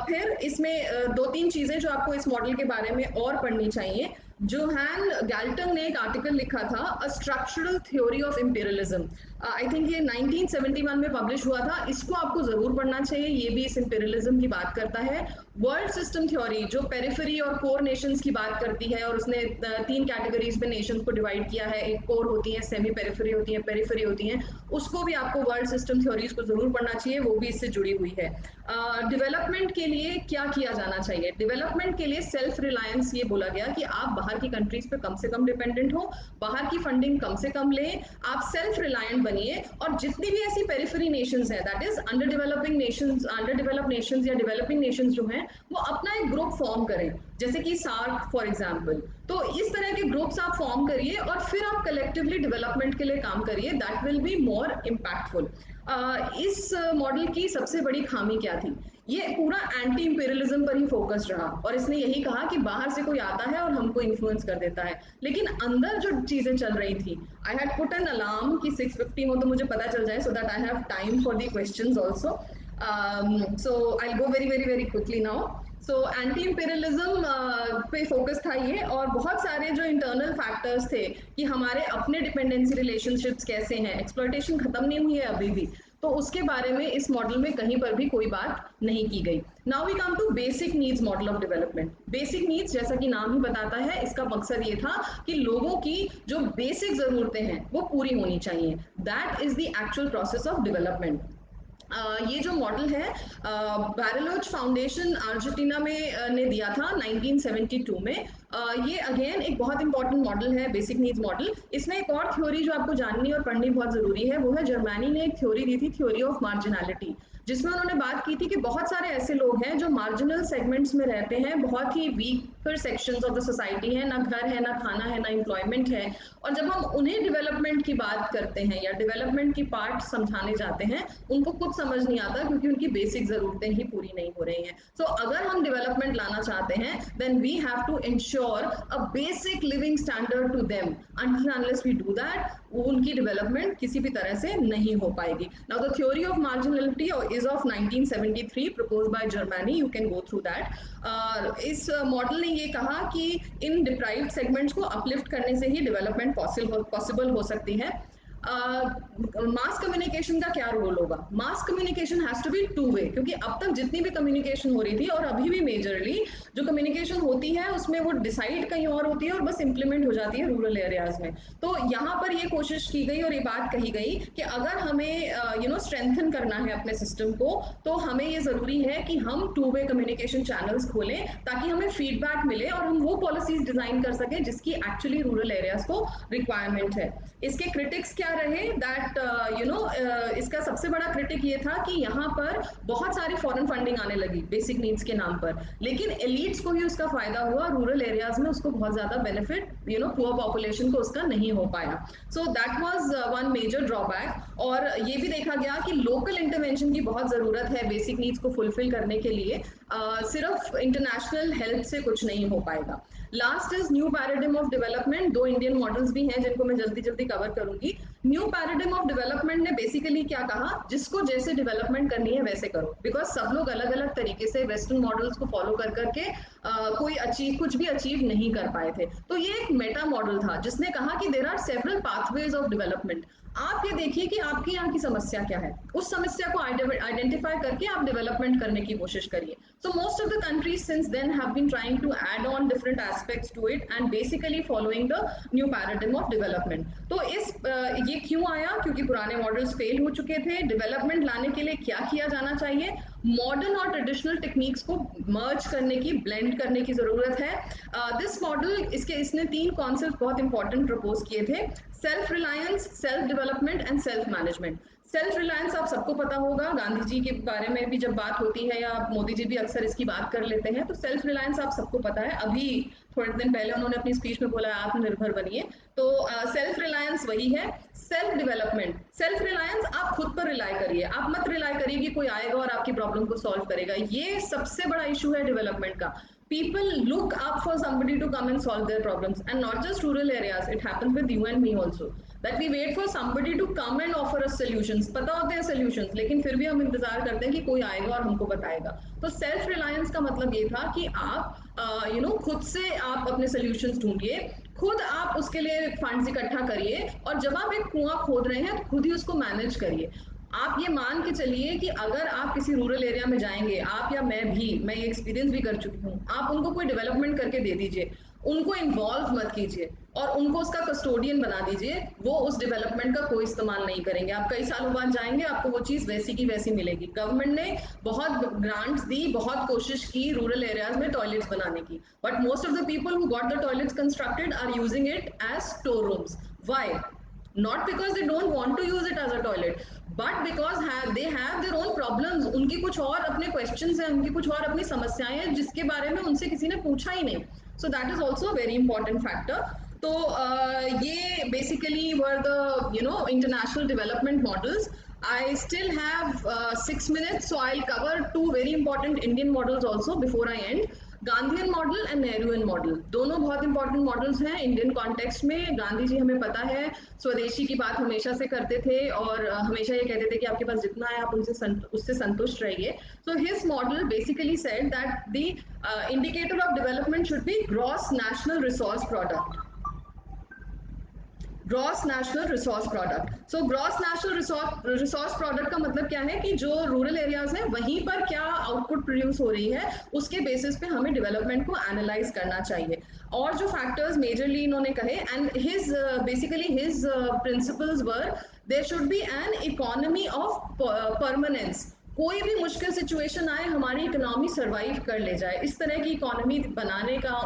फिर इसमें दो तीन चीजें जो आपको इस मॉडल के बारे में और पढ़नी चाहिए। जोहान गैल्टन ने एक आर्टिकल लिखा था, a structural theory of imperialism. I think ये 1971 में पब्लिश हुआ था। इसको आपको जरूर पढ़ना चाहिए, ये भी इस इंपीरियलिज्म की बात करता है। वर्ल्ड सिस्टम थ्योरी जो पेरिफेरी और कोर नेशंस की बात करती है, और उसने तीन कैटेगरीज में नेशंस को डिवाइड किया है, एक कोर होती है, सेमी पेरिफेरी होती है, पेरिफेरी होती है। उसको भी आपको वर्ल्ड सिस्टम थ्योरीज को जरूर पढ़ना चाहिए, वो भी इससे जुड़ी हुई है। डेवलपमेंट के लिए क्या किया जाना चाहिए? डेवलपमेंट के लिए सेल्फ रिलायंस, ये बोला गया कि आप बाहर की कंट्रीज पे कम से कम डिपेंडेंट हो, बाहर की फंडिंग कम से कम लें, आप सेल्फ रिलायंट बनिए, और जितनी भी ऐसी पेरिफेरी नेशंस हैं, that is under developing Nations, under developed Nations या डेवलपिंग नेशंस जो हैं, वो अपना एक ग्रुप फॉर्म करें, जैसे कि सार्क फॉर एग्जाम्पल। तो इस तरह के ग्रुप्स आप फॉर्म करिए और फिर आप कलेक्टिवली डेवलपमेंट के लिए काम करिए, that will be more impactful. इस मॉडल की सबसे बड़ी खामी क्या थी? ये पूरा एंटी इंपीरियलिज्म पर ही फोकस रहा, और इसने यही कहा कि बाहर से कोई आता है और हमको इन्फ्लुएंस कर देता है, लेकिन अंदर जो चीजें चल रही थी, I had put an alarm कि 6:50 हो तो मुझे पता चल जाए, so that I have time for the questions also. So I go very very very quickly now. So anti imperialism पे फोकस था ये, और बहुत सारे जो इंटरनल फैक्टर्स थे कि हमारे अपने डिपेंडेंसी रिलेशनशिप्स कैसे हैं, एक्सप्लॉयटेशन खत्म नहीं हुई है अभी भी, तो उसके बारे में इस मॉडल में कहीं पर भी कोई बात नहीं की गई। Now we come to basic needs model of development. Basic needs, जैसा कि नाम ही बताता है, इसका मकसद ये था कि लोगों की जो बेसिक जरूरतें हैं वो पूरी होनी चाहिए। That is the actual process of development. ये जो मॉडल है, बैरलोच फाउंडेशन अर्जेंटीना में ने दिया था 1972 में। ये अगेन एक बहुत इंपॉर्टेंट मॉडल है, बेसिक नीड्स मॉडल। इसमें एक और थ्योरी जो आपको जाननी और पढ़नी बहुत जरूरी है, वो है जर्मनी ने एक थ्योरी दी थी, थ्योरी ऑफ मार्जिनलिटी, जिसमें उन्होंने बात की थी कि बहुत सारे ऐसे लोग हैं जो मार्जिनल सेगमेंट्स में रहते हैं, बहुत ही weaker sections of the society है, ना घर है, ना खाना है, ना एम्प्लॉयमेंट है, और जब हम उन्हें डेवलपमेंट की बात करते हैं या डेवलपमेंट की पार्ट समझाने जाते हैं, उनको कुछ समझ नहीं आता, क्योंकि उनकी बेसिक जरूरतें ही पूरी नहीं हो रही हैं। सो अगर हम डेवलपमेंट लाना चाहते हैं, then we have to ensure a basic living standard to them. Until unless we do that, उनकी डेवलपमेंट किसी भी तरह से नहीं हो पाएगी। Now the theory of marginality is of 1973, proposed by Germany, you can go through that. इस model ने ये कहा कि इन डिप्राइव्ड सेगमेंट्स को अपलिफ्ट करने से ही डेवलपमेंट पॉसिबल हो सकती है। मास कम्युनिकेशन का क्या रोल होगा? Mass communication has to be two way, क्योंकि अब तक जितनी भी कम्युनिकेशन हो रही थी, और अभी भी मेजरली जो कम्युनिकेशन होती है उसमें वो डिसाइड कहीं और होती है और बस इंप्लीमेंट हो जाती है रूरल एरियाज में। तो यहाँ पर ये कोशिश की गई और ये बात कही गई कि अगर हमें स्ट्रेंथन करना है अपने सिस्टम को, तो हमें ये जरूरी है कि हम टू वे कम्युनिकेशन चैनल्स खोलें, ताकि हमें फीडबैक मिले और हम वो पॉलिसीज डिजाइन कर सकें जिसकी एक्चुअली रूरल एरियाज को रिक्वायरमेंट है। इसके क्रिटिक्स क्या रहे? दैट इसका सबसे बड़ा क्रिटिक ये था कि यहाँ पर बहुत सारी फॉरेन फंडिंग आने लगी बेसिक नीड्स के नाम पर, लेकिन एलिट्स को ही उसका फायदा हुआ, रूरल एरियाज में उसको बहुत ज्यादा बेनिफिट पुअर पॉपुलेशन को उसका नहीं हो पाया। So that was one major drawback. और ये भी देखा गया कि लोकल इंटरवेंशन की बहुत जरूरत है बेसिक नीड्स को फुलफिल करने के लिए, सिर्फ इंटरनेशनल हेल्प से कुछ नहीं हो पाएगा। Last is new paradigm of development. दो इंडियन मॉडल्स भी हैं जिनको मैं जल्दी जल्दी कवर करूंगी। न्यू पैराडिम ऑफ डेवलपमेंट ने बेसिकली क्या कहा, जिसको जैसे डेवलपमेंट करनी है वैसे करो, बिकॉज सब लोग अलग अलग तरीके से वेस्टर्न मॉडल्स को फॉलो कर करके कोई कुछ भी अचीव नहीं कर पाए थे। तो ये एक मेटा मॉडल था जिसने कहा कि there are several pathways of development. आप ये देखिए कि आपके यहाँ की समस्या क्या है, उस समस्या को आइडेंटिफाई करके आप डेवलपमेंट करने की कोशिश करिए. So most of the countries since then have been trying to add on different aspects to it and basically following the new paradigm of development. तो ये क्यों आया, क्योंकि पुराने मॉडल्स फेल हो चुके थे. डेवलपमेंट लाने के लिए क्या किया जाना चाहिए, मॉडर्न और ट्रेडिशनल टेक्निक्स को मर्ज करने की, ब्लेंड करने की जरूरत है. दिस मॉडल, इसने 3 कॉन्सेप्ट बहुत इंपॉर्टेंट प्रपोज किए थे: self reliance, self development and self management. Self reliance आप सबको पता होगा, गांधी जी के बारे में भी जब बात होती है या मोदी जी भी अक्सर इसकी बात कर लेते हैं, तो सेल्फ रिलायंस आप सबको पता है. अभी थोड़े दिन पहले उन्होंने अपनी स्पीच में बोला आत्मनिर्भर बनिए. तो सेल्फ रिलायंस वही है. सेल्फ डेवलपमेंट, सेल्फ रिलायंस, आप खुद पर रिलाई करिए, आप मत रिलाई करिए कि कोई आएगा और आपकी प्रॉब्लम को सॉल्व करेगा. ये सबसे बड़ा इशू है डेवलपमेंट का. People look up for somebody to come and solve their problems, and not just rural areas, it happens with you and me also, that we wait for somebody to come and offer us solutions. पता होते हैं solutions, लेकिन फिर भी हम इंतजार करते हैं कि कोई आएगा और हमको बताएगा. तो सेल्फ रिलायंस का मतलब ये था कि आप खुद से आप अपने solutions ढूंढिए, खुद आप उसके लिए फंड्स इकट्ठा करिए, और जब आप एक कुआं खोद रहे हैं तो खुद ही उसको मैनेज करिए. आप ये मान के चलिए कि अगर आप किसी रूरल एरिया में जाएंगे, आप या मैं ये एक्सपीरियंस भी कर चुकी हूँ, आप उनको कोई डेवलपमेंट करके दे दीजिए, उनको इन्वॉल्व मत कीजिए और उनको उसका कस्टोडियन बना दीजिए, वो उस डेवलपमेंट का कोई इस्तेमाल नहीं करेंगे. आप कई सालों बाद जाएंगे, आपको वो चीज़ वैसी की वैसी मिलेगी. गवर्नमेंट ने बहुत ग्रांट्स दी, बहुत कोशिश की रूरल एरियाज में टॉयलेट्स बनाने की, but most of the people who got the toilets constructed are using it as store rooms. Why? Not because they don't want to use it as a toilet, but because they have their own problems. उनकी कुछ और अपने questions हैं, उनकी कुछ और अपनी समस्याएं हैं जिसके बारे में उनसे किसी ने पूछा ही नहीं. So that is also a very important factor. तो ये basically were the international development models. I still have 6 minutes, so I'll cover two very important Indian models also before I end. Gandhian model and Nehruvian model, दोनों बहुत important models हैं Indian context में. गांधी जी, हमें पता है, स्वदेशी की बात हमेशा से करते थे और हमेशा ये कहते थे कि आपके पास जितना है आप उससे संतुष्ट रहिए. So his model basically said that the indicator of development should be gross national resource product. Gross national resource product. So gross national resource product का मतलब क्या है कि जो रूरल एरियाज है वहीं पर क्या आउटपुट प्रोड्यूस हो रही है, उसके बेसिस पे हमें डेवलपमेंट को एनालाइज करना चाहिए. और जो फैक्टर्स मेजरली इन्होंने कहे, and his basically his principles were, there should be an economy of permanence. कोई भी मुश्किल सिचुएशन आए, हमारी इकोनॉमी सर्वाइव कर ले जाए, इस तरह की इकोनॉमी बनाने का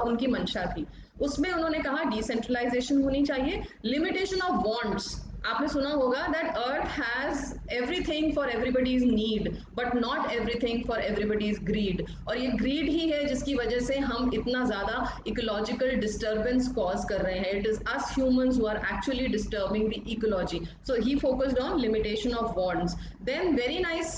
उनकी मंशा थी. उसमें उन्होंने कहा डिसेंट्रलाइजेशन होनी चाहिए, लिमिटेशन ऑफ वांट्स. आपने सुना होगा that earth has everything for everybody's need but not everything for everybody's greed. और ये ग्रीड ही है जिसकी वजह से हम इतना ज्यादा इकोलॉजिकल डिस्टर्बेंस कॉज कर रहे हैं. It is us humans who are actually disturbing the ecology. So he focused on limitation of wants. Then very nice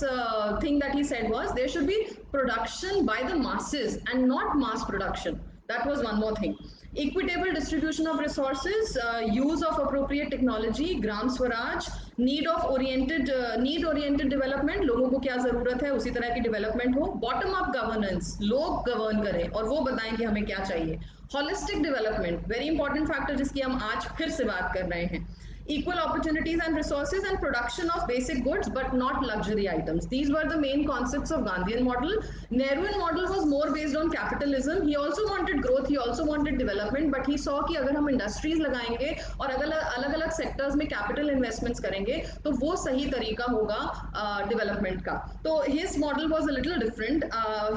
thing that he said was there should be production by the masses and not mass production. That was one more thing. Equitable distribution of resources, use of appropriate technology, gram swaraj, need oriented development. लोगों को क्या जरूरत है उसी तरह की development हो. Bottom up governance, लोग गवर्न करें और वो बताएं कि हमें क्या चाहिए. Holistic development, very important factor जिसकी हम आज फिर से बात कर रहे हैं. Equal opportunities and resources and production of basic goods but not luxury items. These were the main concepts of Gandhian model. Nehruan model was more based on capitalism. He also wanted growth, he also wanted development, but he saw कि अगर हम industries लगाएंगे और अलग अलग sectors में capital investments करेंगे तो वो सही तरीका होगा development का. तो his model was a little different.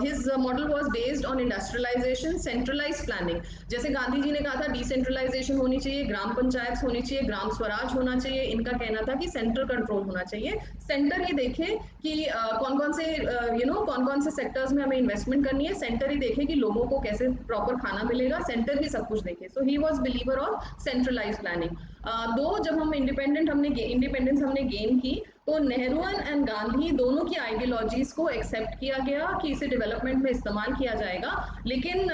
His model was based on industrialization, centralized planning. जैसे गांधी जी ने कहा था डिसेंट्रलाइजेशन होनी चाहिए, ग्राम पंचायत होनी चाहिए, ग्राम स्वराज होना चाहिए, इनका कहना था कि सेंट्रल कंट्रोल होना चाहिए. सेंटर ही देखे कि कौन कौन से सेक्टर्स में हमें इन्वेस्टमेंट करनी है, सेंटर ही देखे कि लोगों को कैसे प्रॉपर खाना मिलेगा, सेंटर ही सब कुछ देखे. So he was believer of centralise planning. Though जब हम इंडिपेंडेंस हमने गेन की, तो नेहरू एंड गांधी दोनों की आइडियोलॉजीज को एक्सेप्ट किया गया कि इसे डेवलपमेंट में इस्तेमाल किया जाएगा, लेकिन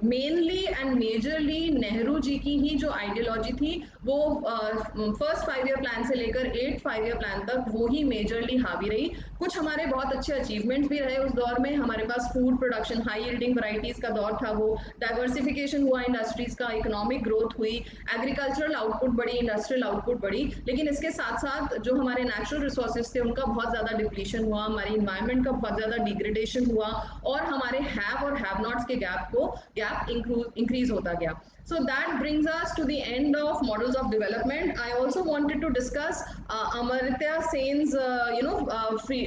mainly and majorly Nehru ji की ही जो आइडियोलॉजी थी वो फर्स्ट 5 ईयर प्लान से लेकर 8 5 ईयर प्लान तक वो ही मेजरली हावी रही। कुछ हमारे बहुत अच्छे अचीवमेंट्स भी रहे उस दौर में। हमारे पास food production, high yielding varieties का दौर था वो, डाइवर्सिफिकेशन हुआ इंडस्ट्रीज का, इकोनॉमिक ग्रोथ हुई, एग्रीकल्चरल आउटपुट बढ़ी, इंडस्ट्रियल आउटपुट बढ़ी, लेकिन इसके साथ साथ जो हमारे नेचुरल रिसोर्सेज थे उनका बहुत ज्यादा डिप्लीशन हुआ, हमारी इन्वायरमेंट का बहुत ज्यादा डिग्रेडेशन हुआ और हमारे हैव और हैव नॉट्स के गैप इंक्रीज होता गया। So that brings us to the end of models of development. I also wanted to discuss Amartya Sen's, free,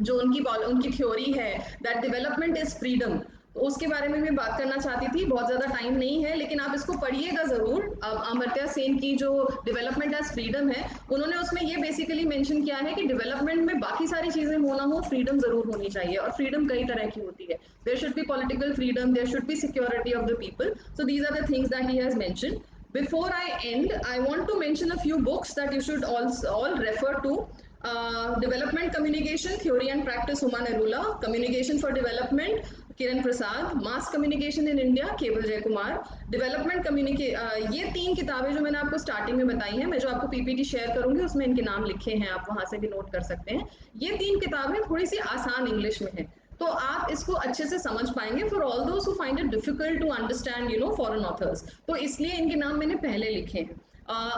जो उनकी थ्योरी है दैट डेवलपमेंट इज फ्रीडम, तो उसके बारे में मैं बात करना चाहती थी। बहुत ज्यादा टाइम नहीं है, लेकिन आप इसको पढ़िएगा जरूर। अमर्त्य सेन की जो डेवलपमेंट एज फ्रीडम है, उन्होंने उसमें ये बेसिकली मेंशन किया है कि डेवलपमेंट में बाकी सारी चीजें हो ना हो, फ्रीडम जरूर होनी चाहिए, और फ्रीडम कई तरह की होती है। There should be political freedom, there should be security of the people, so these are the things that he has mentioned. Before I end, I want to mention a few books that you should all refer to. Development Communication, Theory and Practice, Uma Nerula. Communication for Development, Kiran Prasad. Mass communication in India, केवल जय Kumar. Development ये 3 किताबें जो मैंने आपको starting में बताई हैं, मैं जो आपको पीपीटी शेयर करूंगी उसमें इनके नाम लिखे हैं, आप वहां से भी नोट कर सकते हैं. ये 3 किताबें थोड़ी सी आसान इंग्लिश में है, तो आप इसको अच्छे से समझ पाएंगे for all those who find it difficult to understand foreign authors, तो इसलिए इनके नाम मैंने पहले लिखे हैं.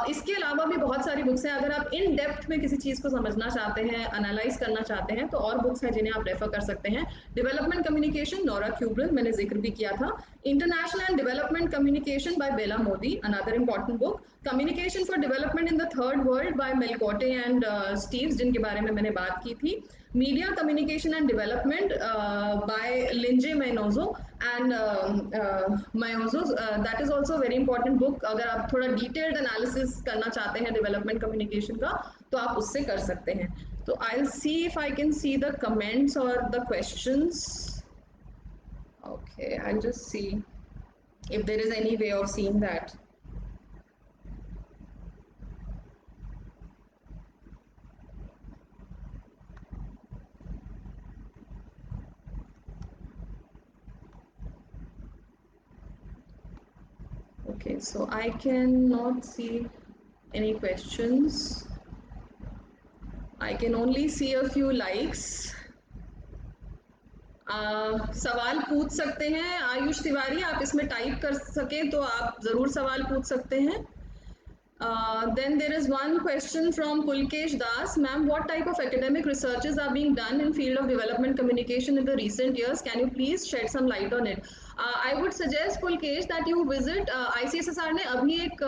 इसके अलावा भी बहुत सारी बुक्स हैं, अगर आप इन डेप्थ में किसी चीज को समझना चाहते हैं, एनालाइज करना चाहते हैं, तो और बुक्स हैं जिन्हें आप रेफर कर सकते हैं. डेवलपमेंट कम्युनिकेशन, नोरा क्यूब्रल, मैंने जिक्र भी किया था. International and development communication by Bella Mody, another important book. Communication for development in the third world by Melkote and Steeves, जिनके बारे में मैंने बात की थी. Media communication and development by Linje Manyozo and Mayozo, that is also very important book. अगर आप थोड़ा डिटेल्ड एनालिसिस करना चाहते हैं डेवलपमेंट कम्युनिकेशन का, तो आप उससे कर सकते हैं. तो I will see if I can see the comments और the questions. Okay, I'll just see if there is any way of seeing that. Okay, so I cannot see any questions. I can only see a few likes. सवाल पूछ सकते हैं आयुष तिवारी, आप इसमें type कर सके तो आप जरूर सवाल पूछ सकते हैं. Then there is one question from Pulkesh Das. Ma'am, what type of academic researches are being done in field of development communication in the recent years? Can you please shed some light on it? I would suggest Pulkesh that you visit ICSSR ने अभी एक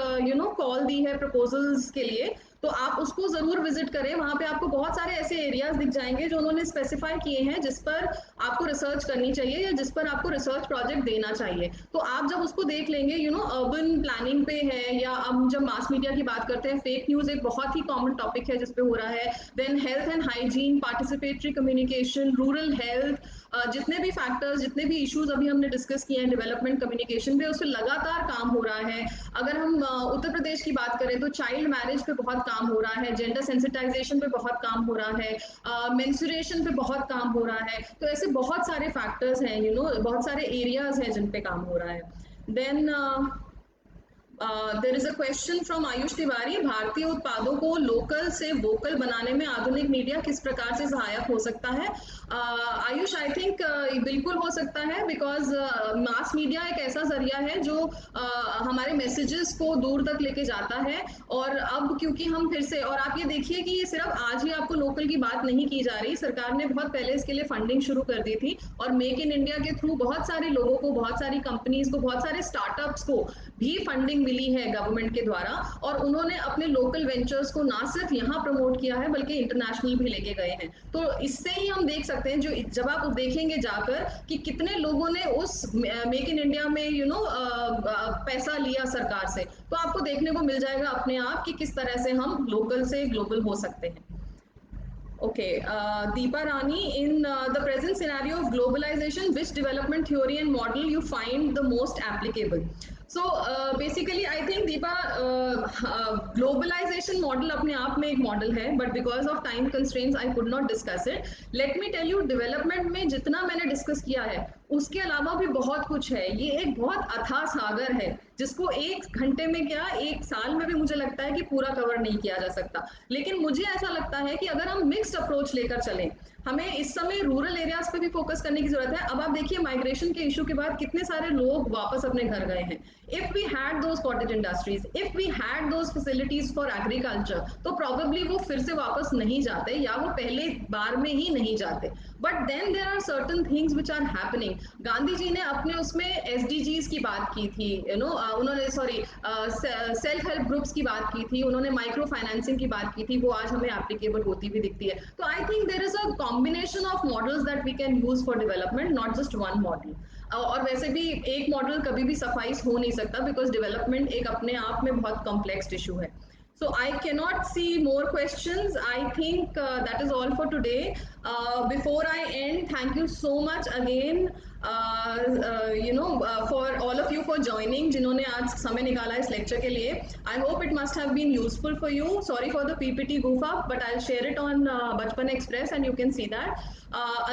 call दी है proposals के लिए, तो आप उसको जरूर विजिट करें. वहां पे आपको बहुत सारे ऐसे एरियाज दिख जाएंगे जो उन्होंने स्पेसिफाई किए हैं जिस पर आपको रिसर्च करनी चाहिए या जिस पर आपको रिसर्च प्रोजेक्ट देना चाहिए. तो आप जब उसको देख लेंगे, अर्बन प्लानिंग पे है, या हम जब मास मीडिया की बात करते हैं, फेक न्यूज एक बहुत ही कॉमन टॉपिक है जिसपे हो रहा है. Then health and hygiene, participatory communication, rural health, जितने भी फैक्टर्स, जितने भी इश्यूज अभी हमने डिस्कस किए हैं डेवलपमेंट कम्युनिकेशन पे, उस पर लगातार काम हो रहा है. अगर हम उत्तर प्रदेश की बात करें तो चाइल्ड मैरिज पे बहुत काम हो रहा है, जेंडर सेंसिटाइजेशन पे बहुत काम हो रहा है, मेंस्ट्रुएशन पे बहुत काम हो रहा है. तो ऐसे बहुत सारे फैक्टर्स हैं, बहुत सारे एरियाज हैं जिन पे काम हो रहा है. Then there is a question from Ayush Tiwari. भारतीय उत्पादों को लोकल से वोकल बनाने में आधुनिक मीडिया किस प्रकार से सहायक हो सकता है? आयुष, आई थिंक बिल्कुल हो सकता है, बिकॉज मास मीडिया एक ऐसा जरिया है जो हमारे मैसेजेस को दूर तक लेके जाता है. और अब क्योंकि हम फिर से, और आप ये देखिए कि ये सिर्फ आज ही आपको लोकल की बात नहीं की जा रही, सरकार ने बहुत पहले इसके लिए फंडिंग शुरू कर दी थी, और मेक इन इंडिया के थ्रू बहुत सारे लोगों को, बहुत सारी कंपनीज को, बहुत सारे स्टार्टअप्स को भी फंडिंग मिली है गवर्नमेंट के द्वारा, और उन्होंने अपने लोकल वेंचर्स को ना सिर्फ यहाँ प्रमोट किया है बल्कि इंटरनेशनल भी लेके गए हैं. तो इससे ही हम देख सकते हैं, जो जब आप देखेंगे जाकर कि कितने लोगों ने उस मेक इन इंडिया में पैसा लिया सरकार से, तो आपको देखने को मिल जाएगा अपने आप कि किस तरह से हम लोकल से ग्लोबल हो सकते हैं. Okay, Deepa Rani, in the present scenario of globalization, which development theory and model you find the most applicable? So basically, I think Deepa, globalization model अपने आप में एक मॉडल है, but because of time constraints, I could not discuss it. Let me tell you, development में जितना मैंने discuss किया है, उसके अलावा भी बहुत कुछ है. ये एक बहुत अथाह सागर है, जिसको एक घंटे में क्या, एक साल में भी मुझे लगता है कि पूरा कवर नहीं किया जा सकता. लेकिन मुझे ऐसा लगता है कि अगर हम मिक्स्ड अप्रोच लेकर चलें, हमें इस समय रूरल एरियाज पे भी फोकस करने की जरूरत है. अब आप देखिए, माइग्रेशन के इशू के बाद कितने सारे लोग वापस अपने घर गए हैं. If we had those cottage industries, if we had those facilities for agriculture, तो प्रोबेबली वो फिर से वापस नहीं जाते, या वो पहले बार में ही नहीं जाते. But then there are certain things which are happening. Gandhi ji ने अपने उसमें एसडीजीज की बात की थी, उन्होंने, सॉरी, सेल्फ हेल्प ग्रुप्स की बात की थी, उन्होंने माइक्रो फाइनेंसिंग की बात की थी, वो आज हमें एप्लीकेबल होती भी दिखती है. तो I think there is a combination of models that we can use for development, not just one model. और वैसे भी एक मॉडल कभी भी सफाइस हो नहीं सकता, बिकॉज डेवलपमेंट एक अपने आप में बहुत कॉम्प्लेक्स इशू है. So I cannot see more questions. I think that is all for today. Before I end, thank you so much again, for all of you for joining. जिन्होंने आज समय निकाला इस lecture के लिए. I hope it must have been useful for you. Sorry for the PPT goof up, but I'll share it on Bachpan Express, and you can see that.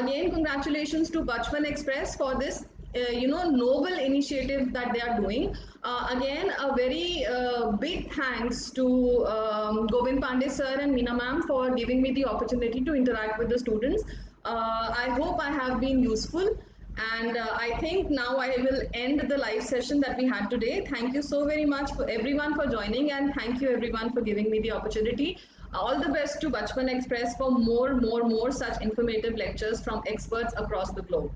Again, congratulations to Bachpan Express for this noble initiative that they are doing. Again, a very big thanks to Govind Pandey sir and Meena ma'am for giving me the opportunity to interact with the students. I hope I have been useful, and I think now I will end the live session that we had today. Thank you so very much for everyone for joining, and thank you everyone for giving me the opportunity. All the best to Bachpan Express for more such informative lectures from experts across the globe.